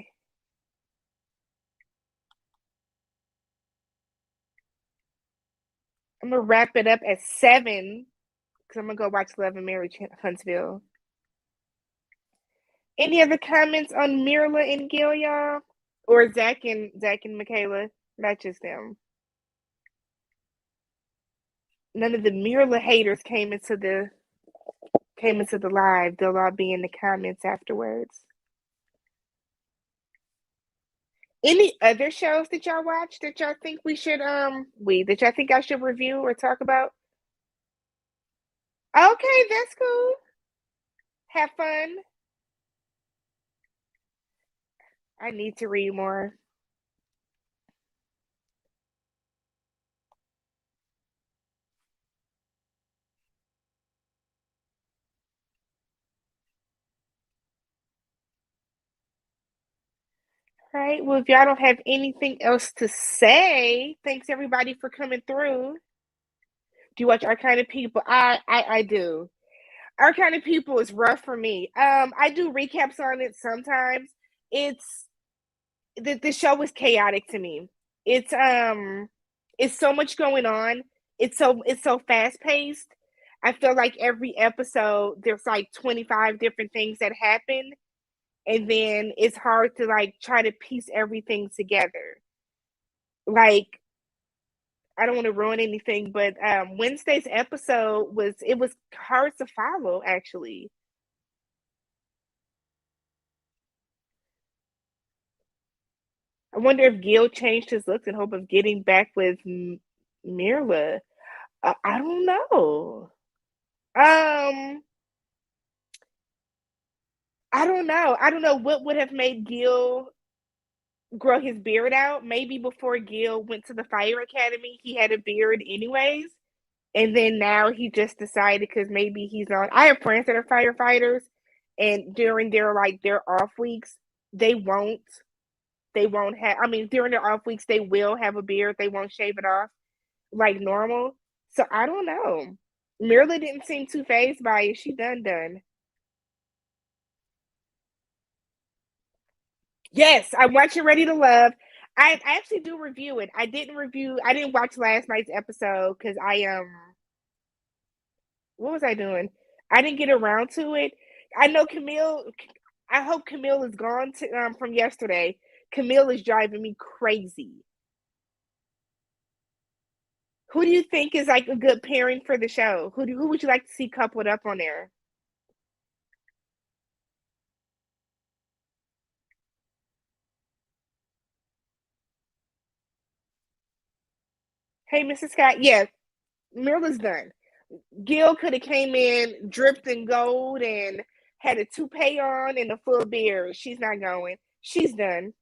I'm gonna wrap it up at 7 because I'm gonna go watch Love and Marriage Huntsville. Any other comments on Mirla and Gil, y'all? Or Zach and Michaela? Not just them. None of the Mirla haters came into the live. They'll all be in the comments afterwards. Any other shows that y'all watch that y'all think that y'all think I should review or talk about? Okay, that's cool. Have fun. I need to read more. Right. Well, if y'all don't have anything else to say, thanks everybody for coming through. Do you watch Our Kind of People? I do. Our Kind of People is rough for me. I do recaps on it sometimes. It's the show is chaotic to me. It's so much going on. It's so fast paced. I feel like every episode there's like 25 different things that happen, and then it's hard to like try to piece everything together. Like, I don't want to ruin anything, but Wednesday's episode was hard to follow actually. I wonder if Gil changed his looks in hope of getting back with Mirla. I don't know. Um, I don't know. I don't know what would have made Gil grow his beard out. Maybe before Gil went to the fire academy, he had a beard anyways. And then now he just decided because maybe he's on. I have friends that are firefighters, and during their off weeks, they won't they won't have. I mean, during their off weeks, they will have a beard. They won't shave it off like normal. So I don't know. Mirla didn't seem too phased by it. She done. Yes, I'm watching Ready to Love. I actually do review it. I didn't watch last night's episode because what was I doing? I didn't get around to it. I know Camille. I hope Camille is gone from yesterday. Camille is driving me crazy. Who do you think is like a good pairing for the show? Who would you like to see coupled up on there? Hey, Mr. Scott. Yeah, Mirla's done. Gil could have came in dripped in gold and had a toupee on and a full beard. She's not going. She's done.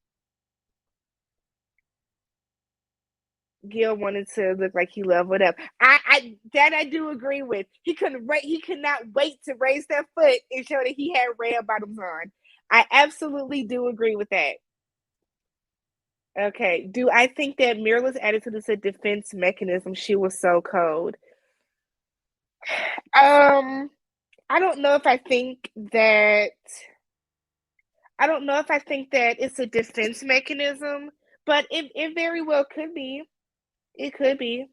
Gil wanted to look like he leveled up. I do agree with. He could not wait to raise that foot and show that he had red bottoms on. I absolutely do agree with that. Okay. Do I think that Mirla's attitude is a defense mechanism? She was so cold. Um, I don't know if I think that I don't know if I think that it's a defense mechanism, but it very well could be. It could be.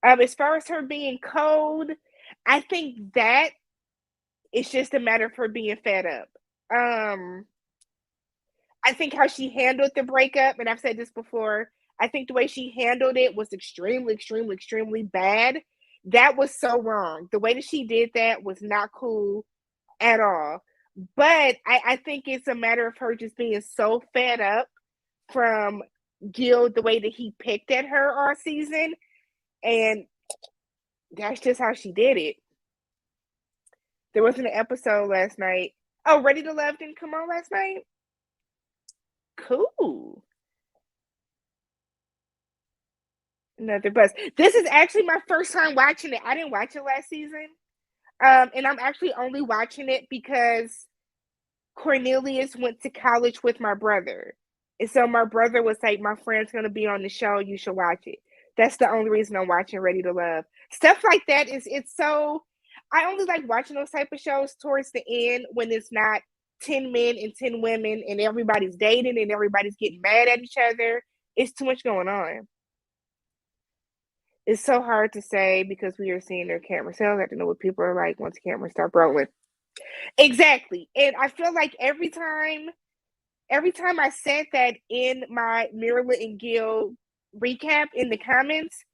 As far as her being cold, I think that it's just a matter of her being fed up. Um, I think how she handled the breakup, and I've said this before, I think the way she handled it was extremely bad. That was so wrong. The way that she did that was not cool at all. But I think it's a matter of her just being so fed up from Gil, the way that he picked at her all season. And that's just how she did it. There wasn't an episode last night. Oh, Ready to Love didn't come on last night? Cool. Another buzz. This is actually my first time watching it. I didn't watch it last season. And I'm actually only watching it because Cornelius went to college with my brother. And so my brother was like, my friend's gonna be on the show, you should watch it. That's the only reason I'm watching Ready to Love. Stuff like that is it's so I only like watching those type of shows towards the end when it's not 10 men and 10 women and everybody's dating and everybody's getting mad at each other. It's too much going on. It's so hard to say because we are seeing their camera sales. I have to know what people are like once the cameras start rolling. Exactly. And I feel like every time I said that in my Mirla and Gil recap in the comments,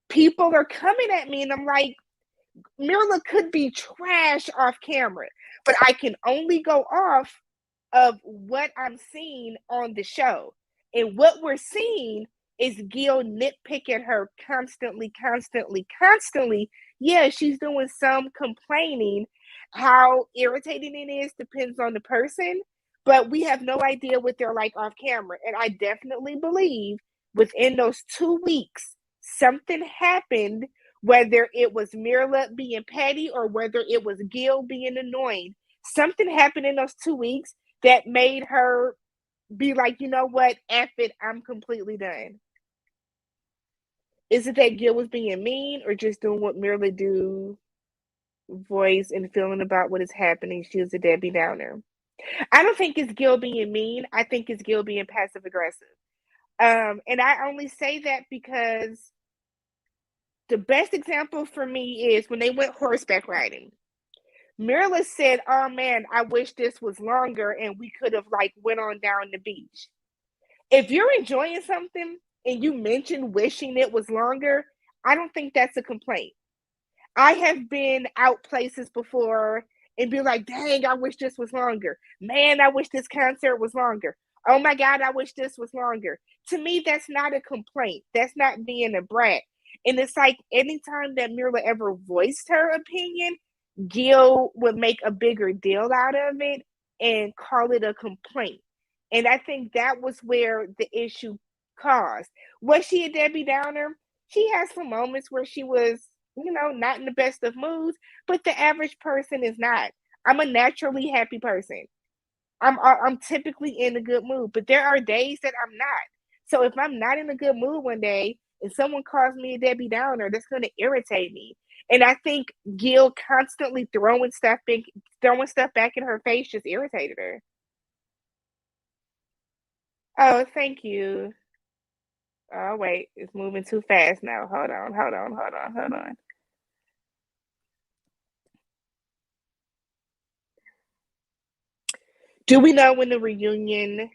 people are coming at me and I'm like, Mirla could be trash off camera, but I can only go off of what I'm seeing on the show. And what we're seeing is Gil nitpicking her constantly. Yeah, she's doing some complaining. How irritating it is depends on the person, but we have no idea what they're like off camera. And I definitely believe within those 2 weeks, something happened, whether it was Mirla being petty or whether it was Gil being annoying. Something happened in those 2 weeks that made her be like, you know what, F it, I'm completely done? Is it that Gil was being mean or just doing what Mirla do, voice and feeling about what is happening? She was a Debbie Downer. I don't think it's Gil being mean. I think it's Gil being passive aggressive. And I only say that because the best example for me is when they went horseback riding. Mirla said, "Oh man, I wish this was longer and we could have like went on down the beach." If you're enjoying something and you mention wishing it was longer, I don't think that's a complaint. I have been out places before and be like, dang, I wish this was longer. Man, I wish this concert was longer. Oh my God, I wish this was longer. To me, that's not a complaint. That's not being a brat. And it's like anytime that Mirla ever voiced her opinion, Gil would make a bigger deal out of it and call it a complaint. And I think that was where the issue caused. Was she a Debbie Downer? She has some moments where she was, not in the best of moods, but the average person is not. I'm a naturally happy person. I'm typically in a good mood, but there are days that I'm not. So if I'm not in a good mood one day and someone calls me a Debbie Downer, that's going to irritate me. And I think Gil constantly throwing stuff back in her face just irritated her. Oh, thank you. Oh wait, it's moving too fast now. Hold on. Do we know when the reunion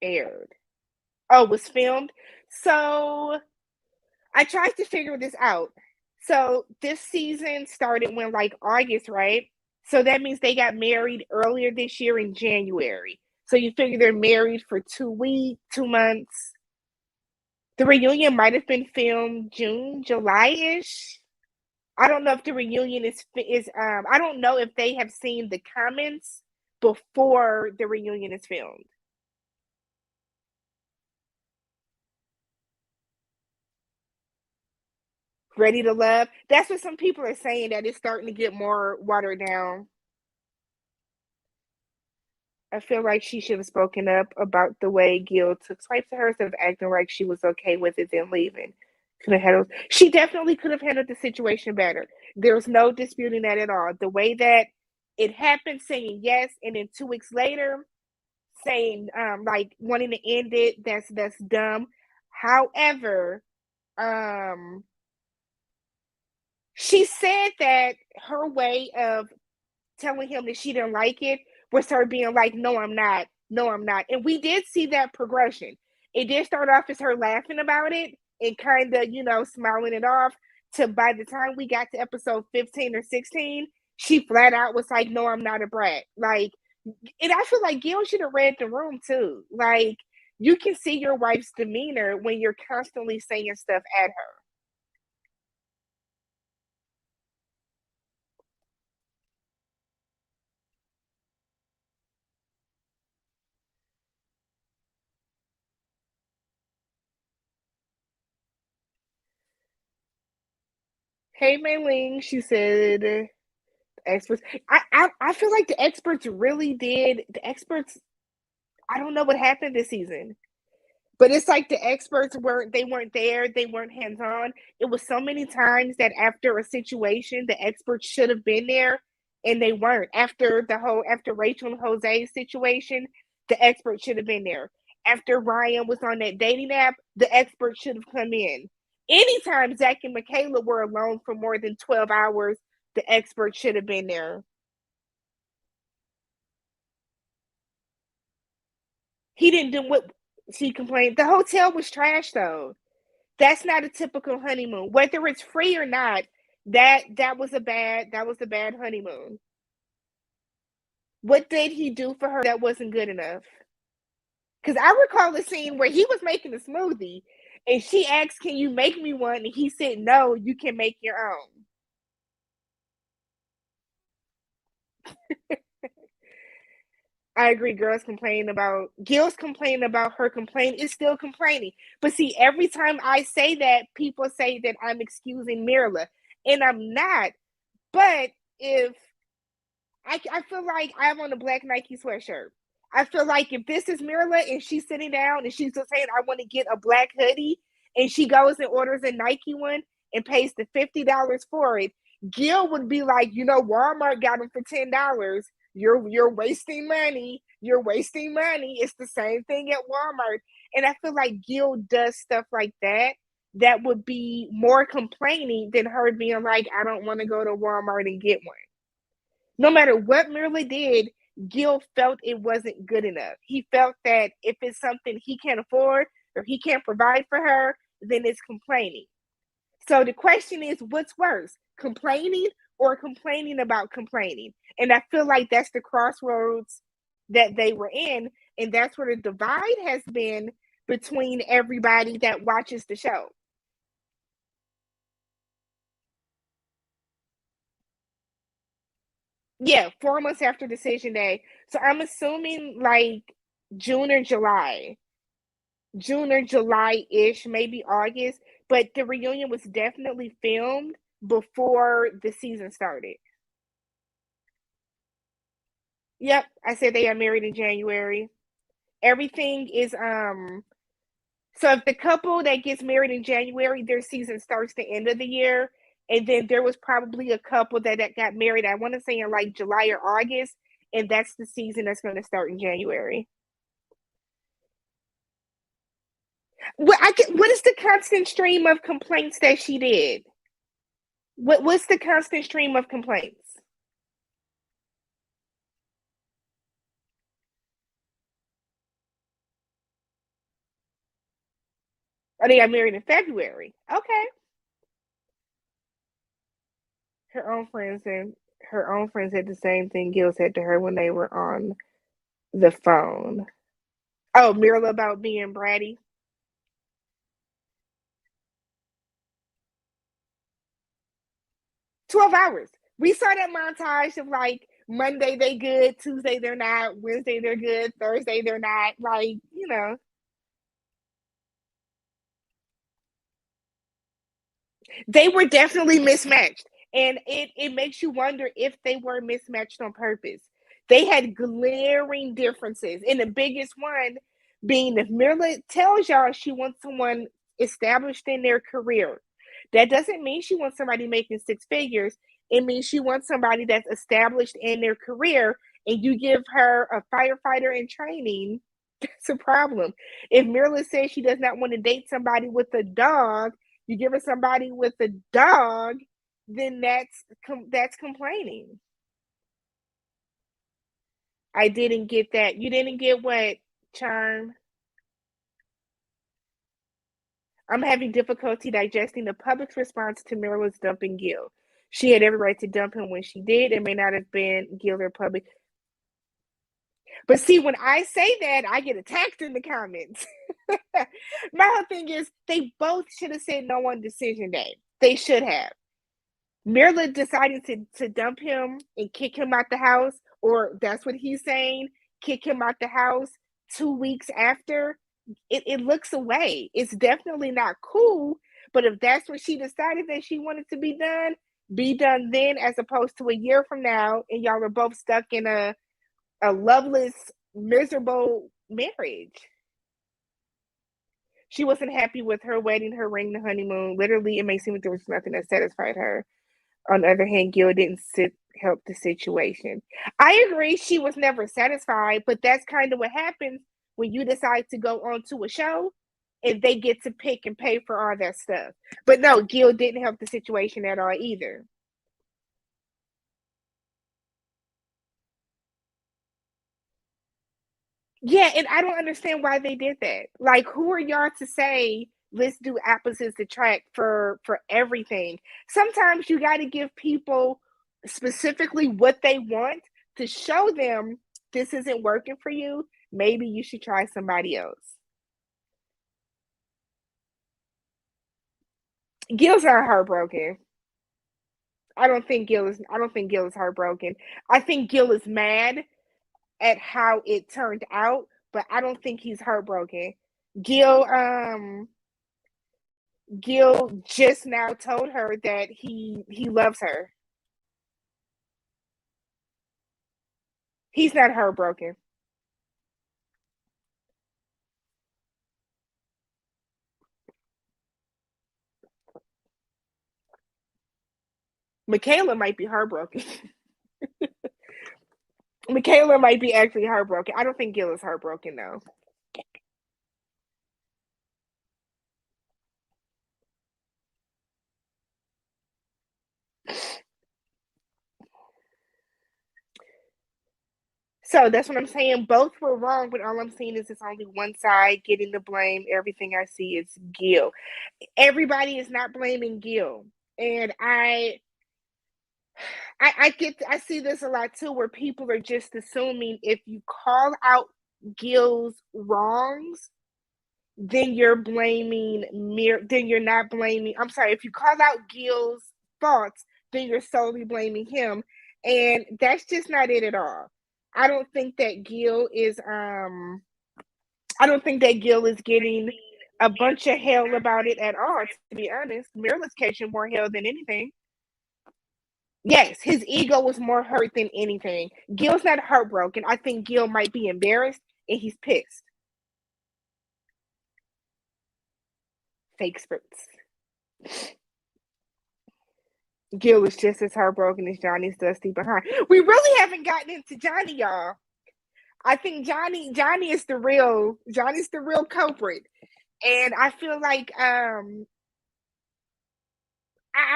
aired? Oh, was filmed. So I tried to figure this out. So this season started when like August, right? So that means they got married earlier this year in January. So you figure they're married for 2 weeks, 2 months. The reunion might have been filmed June, July-ish. I don't know if the reunion is I don't know if they have seen the comments before the reunion is filmed. Ready to love. That's what some people are saying, that it's starting to get more watered down. I feel like she should have spoken up about the way Gil took swipes at her instead of acting like she was okay with it then leaving. Could have handled. She definitely could have handled the situation better. There's no disputing that at all. The way that it happened, saying yes, and then 2 weeks later saying like wanting to end it, that's dumb. However, um she said that her way of telling him that she didn't like it was her being like, no, I'm not. No, I'm not. And we did see that progression. It did start off as her laughing about it and kind of, smiling it off, to by the time we got to episode 15 or 16, she flat out was like, no, I'm not a brat. Like, and I feel like Gil should have read the room too. Like, you can see your wife's demeanor when you're constantly saying stuff at her. Hey, Mei Ling, she said, experts. I feel like the experts really did. The experts. I don't know what happened this season, but it's like the experts weren't there. They weren't hands on. It was so many times that after a situation, the experts should have been there, and they weren't. After Rachel and Jose's situation, the experts should have been there. After Ryan was on that dating app, the experts should have come in. Anytime Zach and Michaela were alone for more than 12 hours, the experts should have been there. He didn't do what she complained. The hotel was trash though. That's not a typical honeymoon. Whether it's free or not, that was a bad honeymoon. What did he do for her that wasn't good enough? Because I recall the scene where he was making a smoothie and she asked, can you make me one? And he said, no, you can make your own. I agree. Gil's complaining about her complaint is still complaining. But see, every time I say that, people say that I'm excusing Mirla, and I'm not. But if I feel like I have on a black Nike sweatshirt, I feel like if this is Mirla and she's sitting down and she's just saying, I want to get a black hoodie, and she goes and orders a Nike one and pays the $50 for it, Gil would be like, Walmart got them for $10. You're wasting money. You're wasting money. It's the same thing at Walmart. And I feel like Gil does stuff like that would be more complaining than her being like, I don't want to go to Walmart and get one. No matter what Mirla did, Gil felt it wasn't good enough. He felt that if it's something he can't afford or he can't provide for her, then it's complaining. So the question is, what's worse, complaining or complaining about complaining? And I feel like that's the crossroads that they were in. And that's where the divide has been between everybody that watches the show. Yeah, 4 months after decision day. So I'm assuming like June or July. June or July-ish, maybe August. But the reunion was definitely filmed before the season started. Yep, I said they got married in January. Everything is so if the couple that gets married in January, their season starts the end of the year. And then there was probably a couple that got married, I want to say in like July or August, and that's the season that's going to start in January. What is the constant stream of complaints that she did? What's the constant stream of complaints? Oh, they got married in February. Okay. Her own friends and her own friends said the same thing Gil said to her when they were on the phone. Oh, Mirla about being bratty. 12 hours. We saw that montage of like Monday they good, Tuesday they're not, Wednesday they're good, Thursday they're not. They were definitely mismatched. And it makes you wonder if they were mismatched on purpose. They had glaring differences. And the biggest one being if Mirla tells y'all she wants someone established in their career, that doesn't mean she wants somebody making six figures. It means she wants somebody that's established in their career, and you give her a firefighter in training. That's a problem. If Mirla says she does not want to date somebody with a dog, you give her somebody with a dog, then that's complaining. I didn't get that. You didn't get what, Charm? I'm having difficulty digesting the public's response to Mirla's dumping Gil. She had every right to dump him when she did. It may not have been Gil or public. But see, when I say that, I get attacked in the comments. My whole thing is they both should have said no on decision day. They should have. Mirla deciding to dump him and kick him out the house, or that's what he's saying, kick him out the house 2 weeks after, it looks away. It's definitely not cool. But if that's what she decided that she wanted to be done then as opposed to a year from now, and y'all are both stuck in a loveless, miserable marriage. She wasn't happy with her wedding, her ring, the honeymoon. Literally, it may seem like there was nothing that satisfied her. On the other hand, Gil didn't help the situation. I agree she was never satisfied, but that's kind of what happens when you decide to go on to a show and they get to pick and pay for all that stuff. But no, Gil didn't help the situation at all either. Yeah, and I don't understand why they did that. Like, who are y'all to say let's do opposites attract for everything? Sometimes you got to give people specifically what they want to show them this isn't working for you. Maybe you should try somebody else. Gil's not heartbroken. I don't think Gil is heartbroken. I think Gil is mad at how it turned out, but I don't think he's heartbroken. Gil Gil just now told her that he loves her. He's not heartbroken. Michaela might be heartbroken. Michaela might be actually heartbroken. I don't think Gil is heartbroken though. So that's what I'm saying. Both were wrong, but all I'm saying is it's only one side getting the blame. Everything I see is Gil. Everybody is not blaming Gil. And I see this a lot too, where people are just assuming if you call out Gil's wrongs, then you're blaming then you're not blaming. I'm sorry, if you call out Gil's faults, then you're solely blaming him, and that's just not it at all. I don't think that Gil is I don't think that Gil is getting a bunch of hell about it at all, to be honest. Mirla's catching more hell than anything. Yes, his ego was more hurt than anything. Gil's not heartbroken. I think Gil might be embarrassed and he's pissed. Fake spurts. Gil is just as heartbroken as Johnny's dusty behind. We really haven't gotten into Johnny, y'all. I think Johnny is Johnny's the real culprit. And I feel like I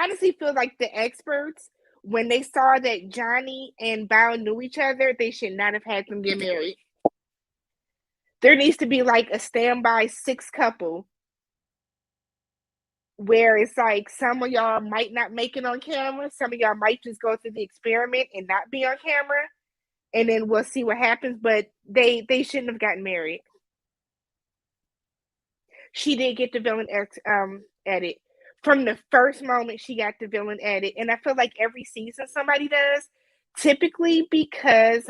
honestly feel like the experts, when they saw that Johnny and Bao knew each other, they should not have had them get married. There needs to be like a standby 6 couple where it's like some of y'all might not make it on camera, some of y'all might just go through the experiment and not be on camera, and then we'll see what happens. But they shouldn't have gotten married. She did get the villain edit. From the first moment she got the villain edit, and I feel like every season somebody does, typically because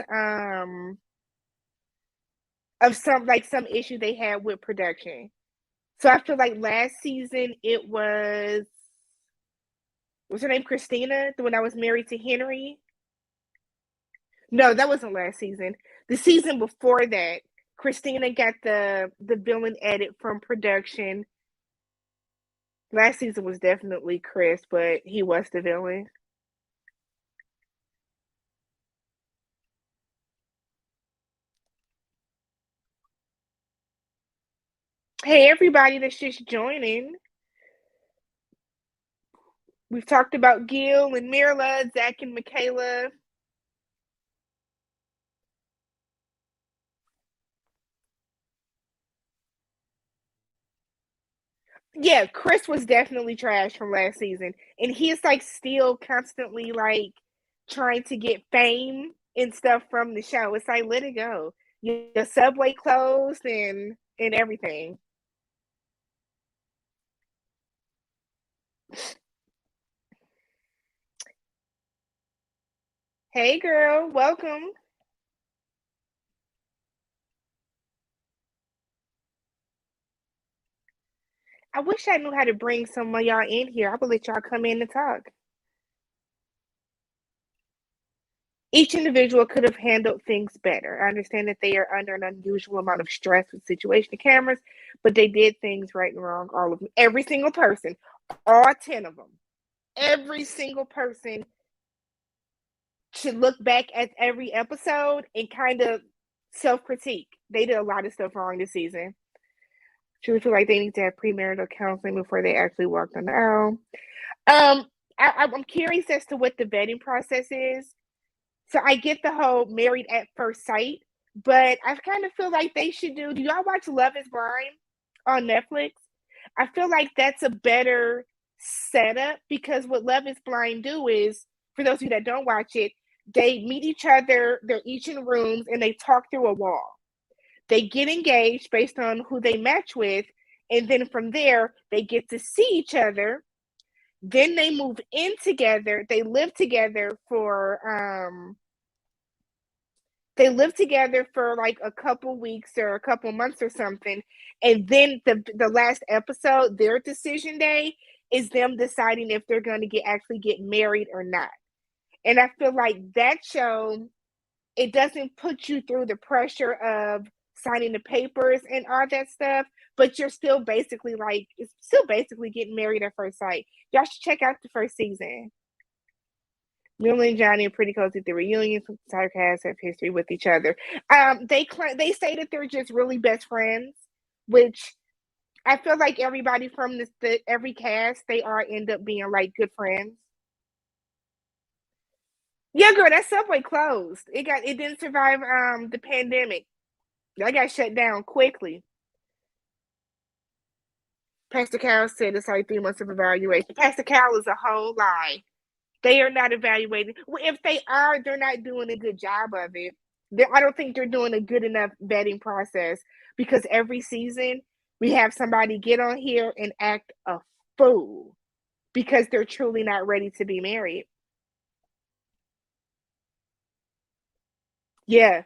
of some issue they had with production. So I feel like last season it was her name Christina, the one that was married to Henry? No, that wasn't last season. The season before that, Christina got the villain edit from production. Last season was definitely Chris, but he was the villain. Hey, everybody that's just joining. We've talked about Gil and Mirla, Zach and Michaela. Yeah, Chris was definitely trash from last season. And he's like still constantly like trying to get fame and stuff from the show. It's like let it go. Your subway closed and everything. Hey girl, welcome. I wish I knew how to bring some of y'all in here. I would let y'all come in and talk. Each individual could have handled things better. I understand that they are under an unusual amount of stress with situation cameras, but they did things right and wrong. All of them, every single person, all 10 of them, every single person should look back at every episode and kind of self critique. They did a lot of stuff wrong this season. Truly feel like they need to have premarital counseling before they actually walked on the aisle. I'm curious as to what the vetting process is. So I get the whole married at first sight, but I kind of feel like they should do. Do y'all watch Love Is Blind on Netflix? I feel like that's a better setup because what Love Is Blind do is, for those of you that don't watch it, they meet each other, they're each in rooms, and they talk through a wall. They get engaged based on who they match with, and then from there, they get to see each other. Then they move in together. They live together for like a couple weeks or a couple months or something, and then the last episode, their decision day, is them deciding if they're going to get married or not. And I feel like that show, it doesn't put you through the pressure of signing the papers and all that stuff, but you're still basically like it's still basically getting married at first sight. Y'all should check out the first season. Mila and Johnny are pretty close at the reunion. Some entire cast have history with each other. They say that they're just really best friends, which I feel like everybody from every cast they all end up being like good friends. Yeah, girl, that Subway closed. It didn't survive the pandemic. That got shut down quickly. Pastor Cal said it's like 3 months of evaluation. Pastor Cal is a whole lie. They are not evaluating. Well, if they are, they're not doing a good job of it. I don't think they're doing a good enough vetting process because every season we have somebody get on here and act a fool because they're truly not ready to be married. Yeah,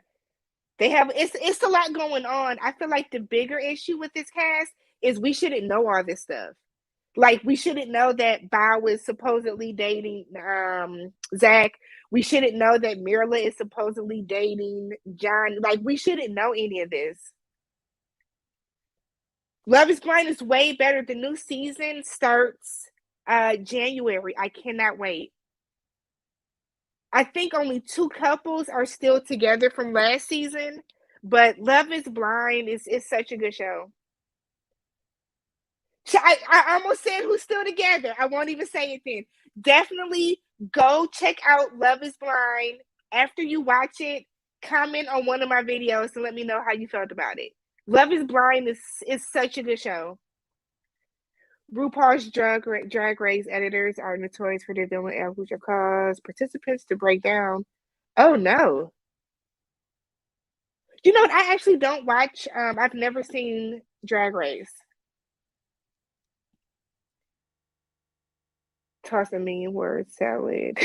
they have. It's a lot going on. I feel like the bigger issue with this cast is we shouldn't know all this stuff. Like we shouldn't know that Bao is supposedly dating Zach. We shouldn't know that Mirla is supposedly dating John. Like we shouldn't know any of this. Love is Blind is way better. The new season starts January. I cannot wait. I think only 2 couples are still together from last season, but Love is Blind is such a good show. I almost said who's still together. I won't even say it then. Definitely go check out Love is Blind. After you watch it, comment on one of my videos and let me know how you felt about it. Love is Blind is such a good show. RuPaul's Drag Race editors are notorious for their villain ads, which have caused participants to break down. Oh no. You know what? I actually don't watch. I've never seen Drag Race. Toss a million word salad.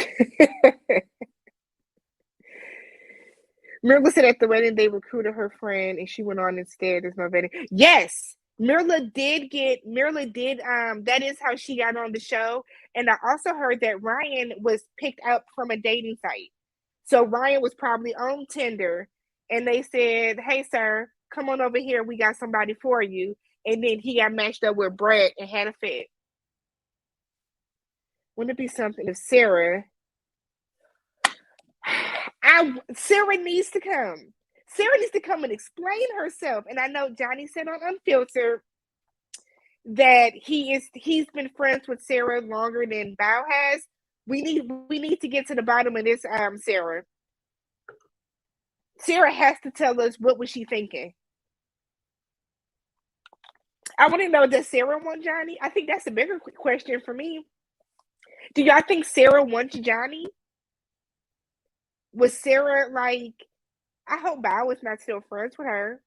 Mirla said at the wedding they recruited her friend and she went on instead. There's no vetting. Yes, Mirla did that is how she got on the show. And I also heard that Ryan was picked up from a dating site. So Ryan was probably on Tinder and they said, "Hey sir, come on over here. We got somebody for you." And then he got matched up with Brett and had a fit. Wouldn't it be something if Sarah needs to come. Sarah needs to come and explain herself. And I know Johnny said on Unfiltered that he's been friends with Sarah longer than Bao has. We need to get to the bottom of this, Sarah. Sarah has to tell us what was she thinking. I want to know, does Sarah want Johnny? I think that's a bigger question for me. Do y'all think Sarah wants Johnny? Was Sarah like? I hope Bao was not still friends with her.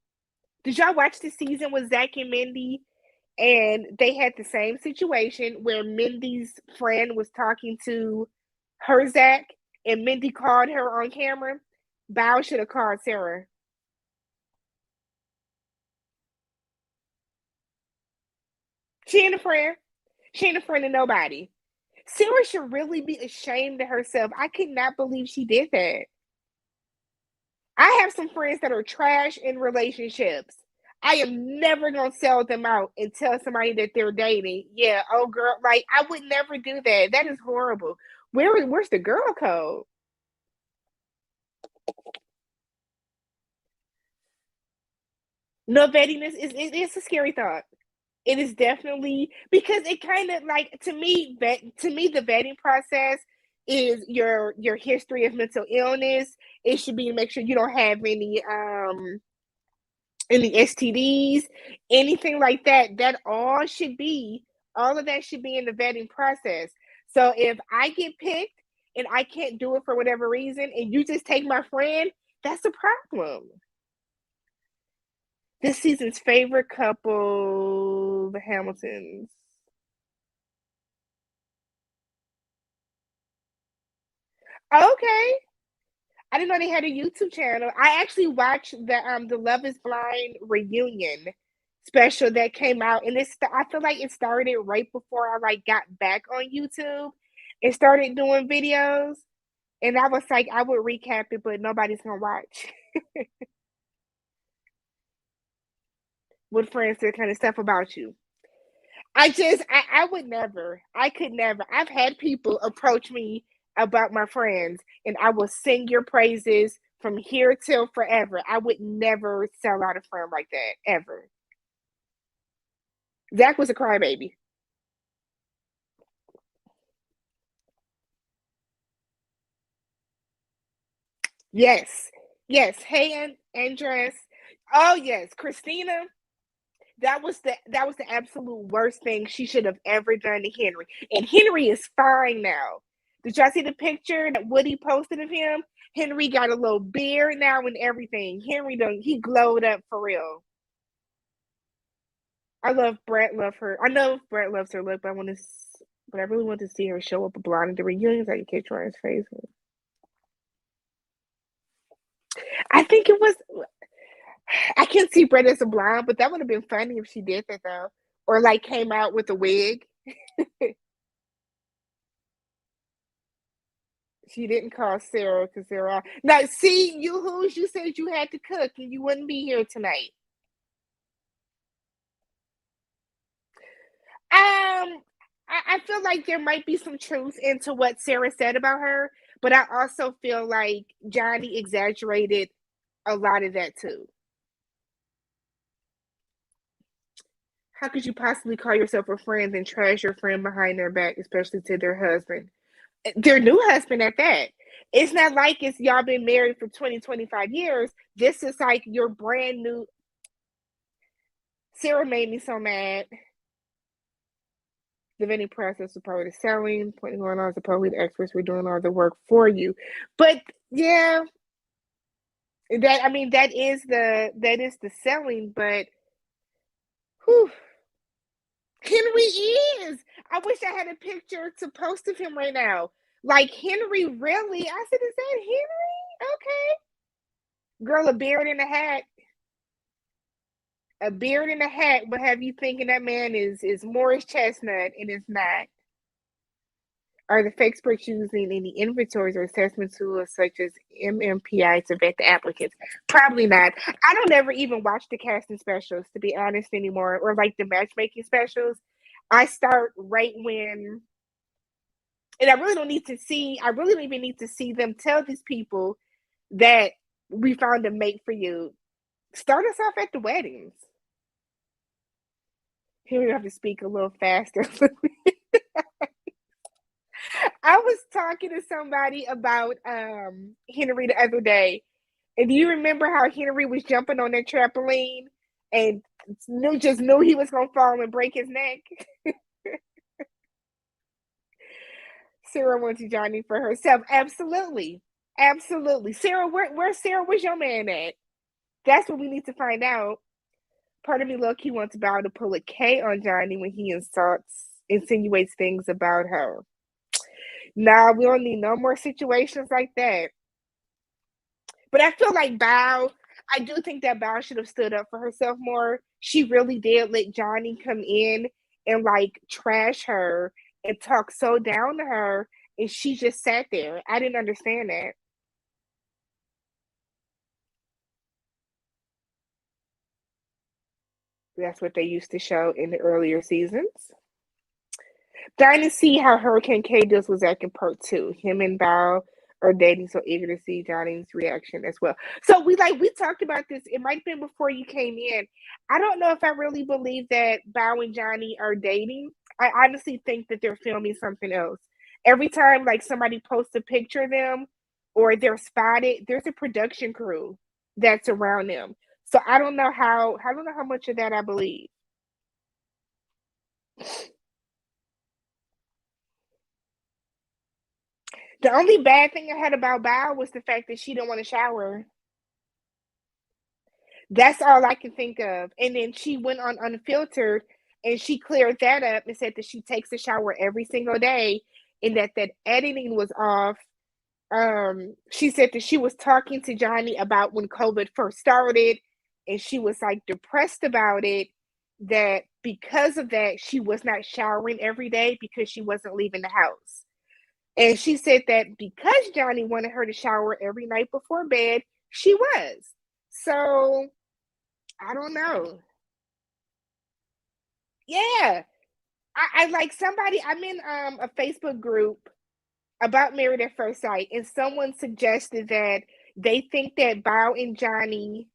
Did y'all watch the season with Zach and Mindy? And they had the same situation where Mindy's friend was talking to her Zach, and Mindy called her on camera. Bao should have called Sarah. She ain't a friend. She ain't a friend of nobody. Sarah should really be ashamed of herself. I could not believe she did that. I have some friends that are trash in relationships. I am never gonna sell them out and tell somebody that they're dating. Yeah, oh girl, like I would never do that. That is horrible. Where's the girl code? No vettiness is a scary thought. It is definitely because it kind of like to me the vetting process is your history of mental illness. It should be to make sure you don't have any STDs, anything like that. All of that should be in the vetting process. So if I get picked and I can't do it for whatever reason, and you just take my friend, that's a problem. This season's favorite couple, the Hamiltons. Okay. I didn't know they had a YouTube channel. I actually watched the Love is Blind reunion special that came out, and I feel like it started right before I like got back on YouTube and started doing videos. And I was like, I would recap it, but nobody's gonna watch. With friends that kind of stuff about you. I would never. I could never. I've had people approach me about my friends, and I will sing your praises from here till forever. I would never sell out a friend like that ever. Zach was a crybaby. Yes, yes. Hey, Andres. Oh yes, Christina. That was the absolute worst thing she should have ever done to Henry. And Henry is fine now. Did y'all see the picture that Woody posted of him? Henry got a little beard now and everything. Henry done he glowed up for real. I love Brett. Love her. I know Brett loves her look, but but I really want to see her show up a blonde at the reunions. I can catch her on his face. I think it was. I can see Brett as a blonde, but that would have been funny if she did that though, or like came out with a wig. She didn't call Sarah because Sarah. Now, see, you said you had to cook and you wouldn't be here tonight. I feel like there might be some truth into what Sarah said about her, but I also feel like Johnny exaggerated a lot of that too. How could you possibly call yourself a friend and trash your friend behind their back, especially to their husband? Their new husband at that. It's not like it's y'all been married for 20, 25 years. This is like your brand new. Sarah made me so mad. The vetting process is part of the selling. Point going on is supposedly the experts were doing all the work for you. But yeah, that is the selling, but whew, Henry is. I wish I had a picture to post of him right now. Like Henry, really? I said, is that Henry? Okay. Girl, a beard and a hat. A beard and a hat would have you thinking that man is Morris Chestnut, and it's not. Are the fake experts using any inventories or assessment tools such as MMPI to vet the applicants? Probably not. I don't ever even watch the casting specials, to be honest, anymore, or like the matchmaking specials. I start right when, and I really don't need to see, I really don't even need to see them tell these people that we found a mate for you. Start us off at the weddings. Here we have to speak a little faster. I was talking to somebody about Henry the other day, and do you remember how Henry was jumping on that trampoline and knew he was gonna fall and break his neck? Sarah went to Johnny for herself. Absolutely, absolutely. Sarah, where Sarah was your man at? That's what we need to find out. Part of me, look, he wants Val to pull a K on Johnny when he insinuates things about her. Nah, we don't need no more situations like that. But I feel like Bao, I do think that Bao should have stood up for herself more. She really did let Johnny come in and like trash her and talk so down to her, and she just sat there. I didn't understand that. That's what they used to show in the earlier seasons. Dying to see how Hurricane K deals with Zach in part two. Him and Bao are dating, so eager to see Johnny's reaction as well. So we talked about this. It might have been before you came in. I don't know if I really believe that Bao and Johnny are dating. I honestly think that they're filming something else. Every time like somebody posts a picture of them or they're spotted, there's a production crew that's around them. So I don't know how much of that I believe. The only bad thing I had about Bao was the fact that she didn't want to shower. That's all I can think of. And then she went on Unfiltered and she cleared that up and said that she takes a shower every single day and that editing was off. She said that she was talking to Johnny about when COVID first started and she was like depressed about it. That because of that, she was not showering every day because she wasn't leaving the house. And she said that because Johnny wanted her to shower every night before bed, she was. So I don't know. Yeah. I like somebody, I'm in a Facebook group about Married at First Sight, and someone suggested that they think that that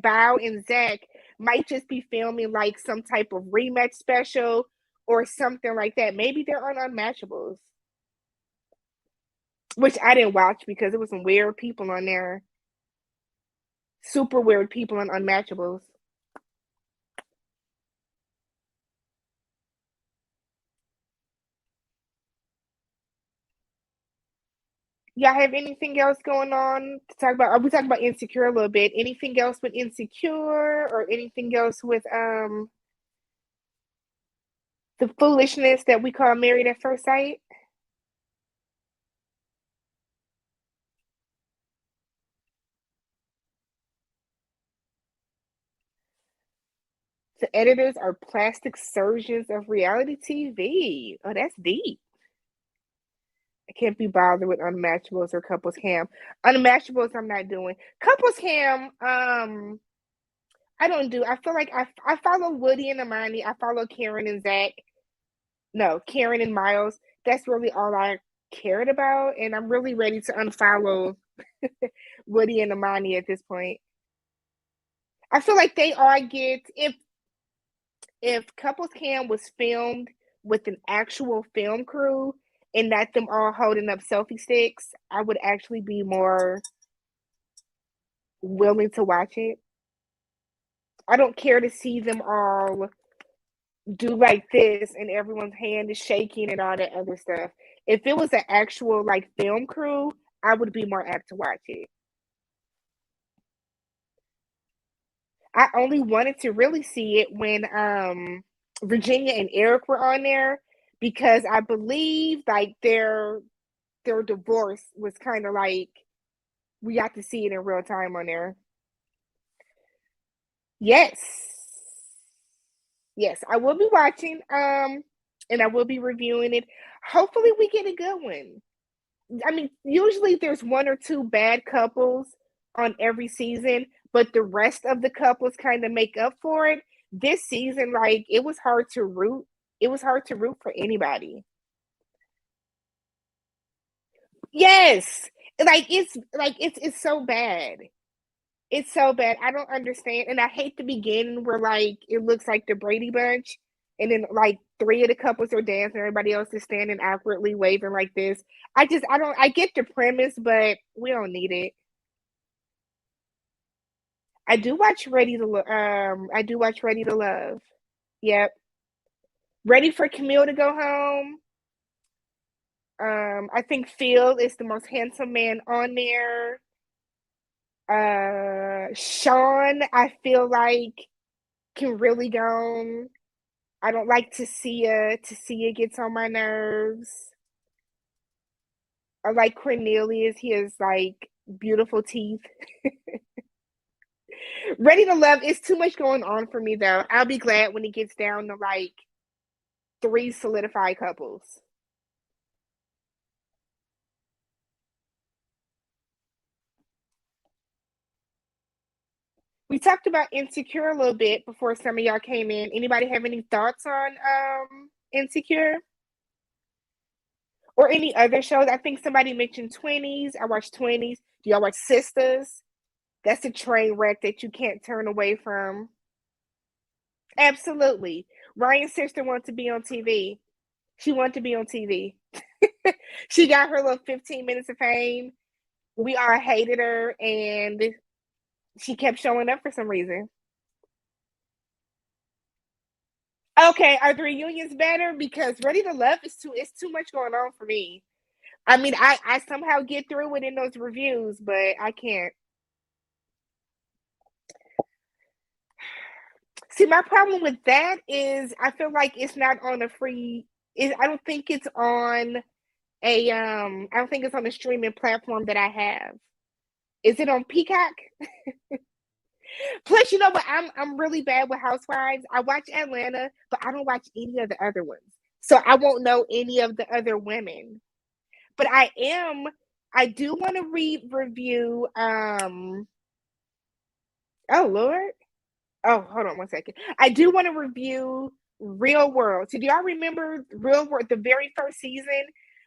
Bao and Zach might just be filming like some type of rematch special or something like that. Maybe they're on Unmatchables, which I didn't watch because it was some weird people on there, super weird people on Unmatchables. Y'all have anything else going on to talk about? Are we talking about Insecure a little bit? Anything else with Insecure or anything else with the foolishness that we call Married at First Sight? The editors are plastic surgeons of reality TV. Oh, that's deep. I can't be bothered with Unmatchables or Couples Cam. Unmatchables, I'm not doing. Couples Cam, I don't do. I feel like I follow Woody and Amani. I follow Karen and Zach. No, Karen and Miles. That's really all I cared about, and I'm really ready to unfollow Woody and Amani at this point. I feel like they all get if Couples Cam was filmed with an actual film crew and not them all holding up selfie sticks, I would actually be more willing to watch it. I don't care to see them all do like this and everyone's hand is shaking and all that other stuff. If it was an actual like film crew, I would be more apt to watch it. I only wanted to really see it when Virginia and Eric were on there because I believe like their divorce was kind of like we got to see it in real time on there. Yes. Yes, I will be watching and I will be reviewing it. Hopefully we get a good one. I mean, usually there's one or two bad couples on every season, but the rest of the couples kind of make up for it. This season, like it was hard to root. It was hard to root for anybody. Yes, like it's so bad. It's so bad. I don't understand, and I hate the beginning where like it looks like the Brady Bunch, and then like three of the couples are dancing, everybody else is standing awkwardly waving like this. I don't. I get the premise, but we don't need it. I do watch Ready to Love. Yep. Ready for Camille to go home. I think Phil is the most handsome man on there. Sean, I feel like can really go. I don't like Tasia. Tasia gets on my nerves. I like Cornelius. He has like beautiful teeth. Ready to Love is too much going on for me though. I'll be glad when it gets down to like three solidified couples. We talked about Insecure a little bit before some of y'all came in. Anybody have any thoughts on Insecure or any other shows? I think somebody mentioned 20s. I watched 20s. Do y'all watch Sisters? That's a train wreck that you can't turn away from. Absolutely. Ryan's sister wants to be on TV. She wanted to be on TV. She got her little 15 minutes of fame. We all hated her and she kept showing up for some reason. Okay, are the reunions better? Because Ready to Love is too it's too much going on for me. I mean, I somehow get through it in those reviews, but I can't. See, my problem with that is I feel like it's not on a free. I don't think it's on I don't think it's on a streaming platform that I have. Is it on Peacock? Plus, you know what? I'm really bad with Housewives. I watch Atlanta, but I don't watch any of the other ones, so I won't know any of the other women. But I do want to read review. Oh Lord. Oh, hold on one second. I do want to review Real World. So do y'all remember Real World, the very first season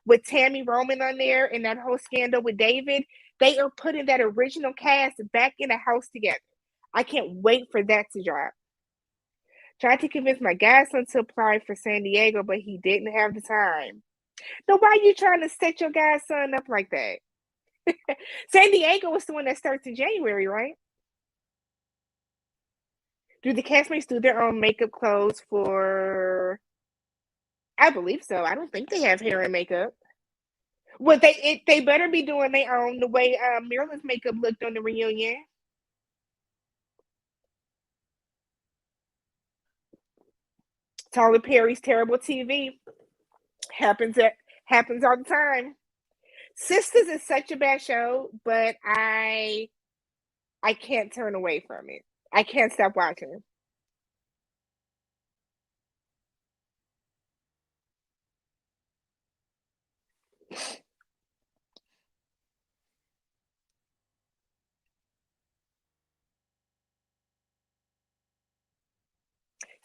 with Tammy Roman on there and that whole scandal with David, they are putting that original cast back in a house together. I can't wait for that to drop. Tried to convince my godson to apply for San Diego, but he didn't have the time. So why are you trying to set your godson up like that? San Diego is the one that starts in January, right? Do the castmates do their own makeup clothes for? I believe so. I don't think they have hair and makeup. Well, they better be doing their own the way Marilyn's makeup looked on the reunion. Tyler Perry's terrible TV happens all the time. Sisters is such a bad show, but I can't turn away from it. I can't stop watching.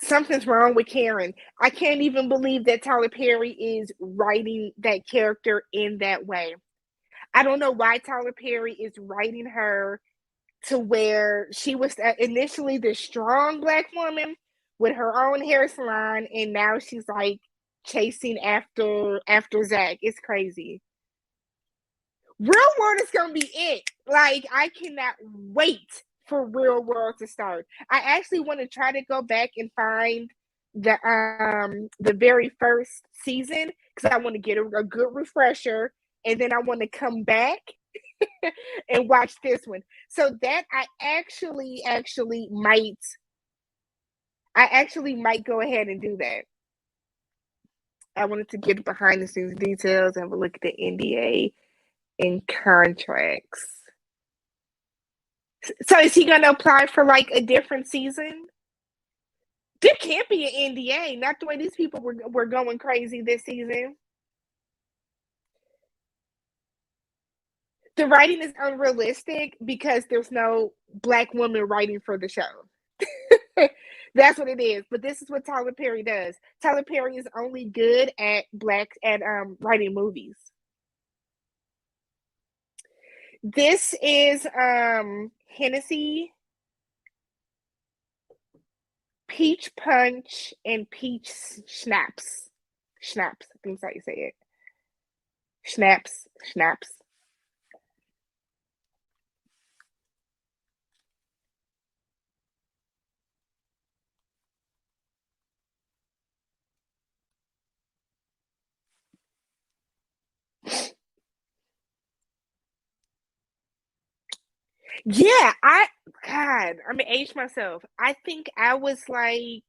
Something's wrong with Karen. I can't even believe that Tyler Perry is writing that character in that way. I don't know why Tyler Perry is writing her to where she was initially the strong black woman with her own hair salon, and now she's like chasing after Zach. It's crazy. Real World is gonna be it. Like I cannot wait for Real World to start. I actually want to try to go back and find the very first season because I want to get a good refresher, and then I want to come back and watch this one. So that I actually might go ahead and do that. I wanted to get behind the scenes details and have a look at the NDA and contracts. So is he gonna apply for like a different season? There can't be an NDA, not the way these people were going crazy this season. The writing is unrealistic because there's no black woman writing for the show. That's what it is. But this is what Tyler Perry does. Tyler Perry is only good at writing movies. This is Hennessy, peach punch, and peach schnapps. Schnapps, I think that's how you say it. Schnapps, schnapps. Yeah, God, I'm gonna age myself. I think I was like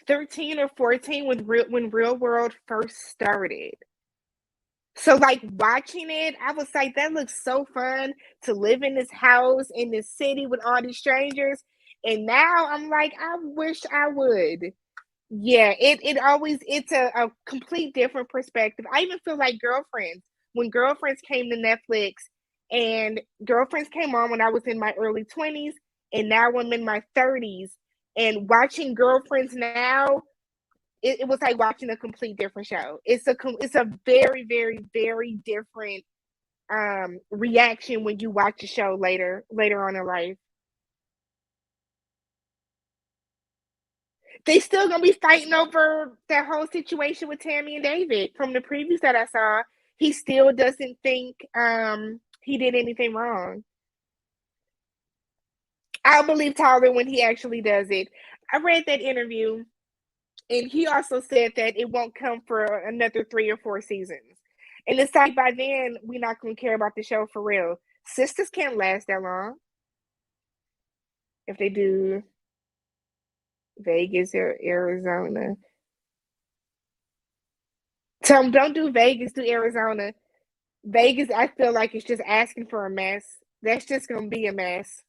13 or 14 when Real World first started. So like watching it, I was like, that looks so fun to live in this house in this city with all these strangers. And now I'm like, I wish I would. Yeah, it's a complete different perspective. I even feel like Girlfriends, when Girlfriends came to Netflix and Girlfriends came on when I was in my early 20s and now I'm in my 30s and watching Girlfriends now, it was like watching a complete different show. It's a very, very, very different reaction when you watch a show later on in life. They still gonna be fighting over that whole situation with Tammy and David from the previews that I saw. He still doesn't think he did anything wrong. I'll believe Tyler when he actually does it. I read that interview and he also said that it won't come for another 3 or 4 seasons. And it's like by then we're not gonna care about the show for real. Sisters can't last that long if they do Vegas or Arizona. So don't do Vegas, do Arizona. Vegas, I feel like it's just asking for a mess. That's just gonna be a mess.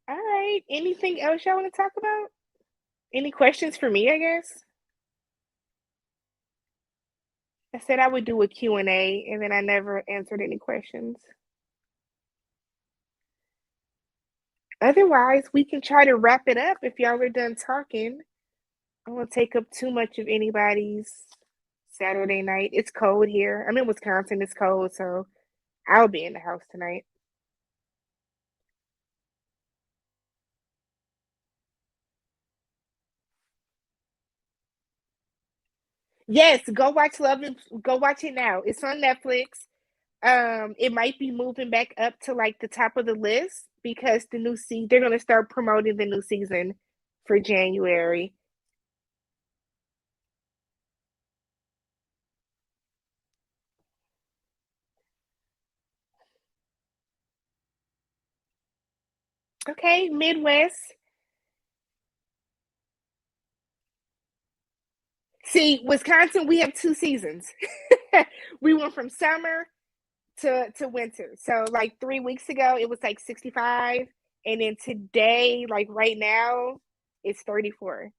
All right. Anything else y'all want to talk about? Any questions for me, I guess? I said I would do a Q&A, and then I never answered any questions. Otherwise, we can try to wrap it up if y'all are done talking. I won't take up too much of anybody's Saturday night. It's cold here. I'm in Wisconsin. It's cold, so I'll be in the house tonight. Yes, go watch it now. It's on Netflix. It might be moving back up to like the top of the list because they're gonna start promoting the new season for January. Okay, Midwest. See, Wisconsin, we have two seasons. We went from summer to winter. So like 3 weeks ago, it was like 65, and then today, like right now, it's 34.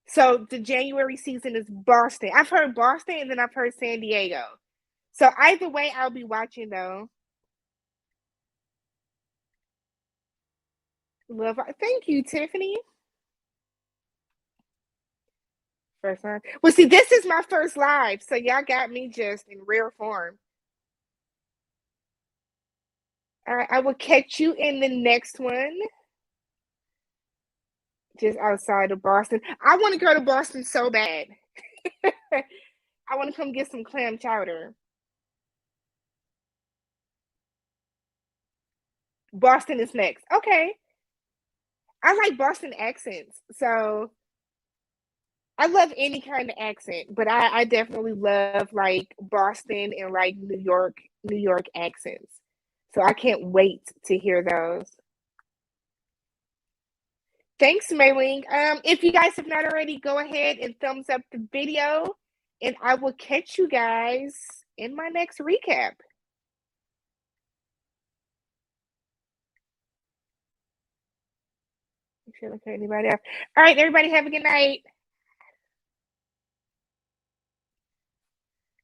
So the January season is Boston. I've heard Boston, and then I've heard San Diego. So either way, I'll be watching though. Love. Thank you, Tiffany. First time. Well, see, this is my first live, so y'all got me just in rare form. All right, I will catch you in the next one. Just outside of Boston. I want to go to Boston so bad. I want to come get some clam chowder. Boston is next. Okay. I like Boston accents. So I love any kind of accent, but I definitely love like Boston and like New York accents. So I can't wait to hear those. Thanks, Mayling. If you guys have not already, go ahead and thumbs up the video, and I will catch you guys in my next recap. Make sure I don't cut anybody off. All right, everybody, have a good night.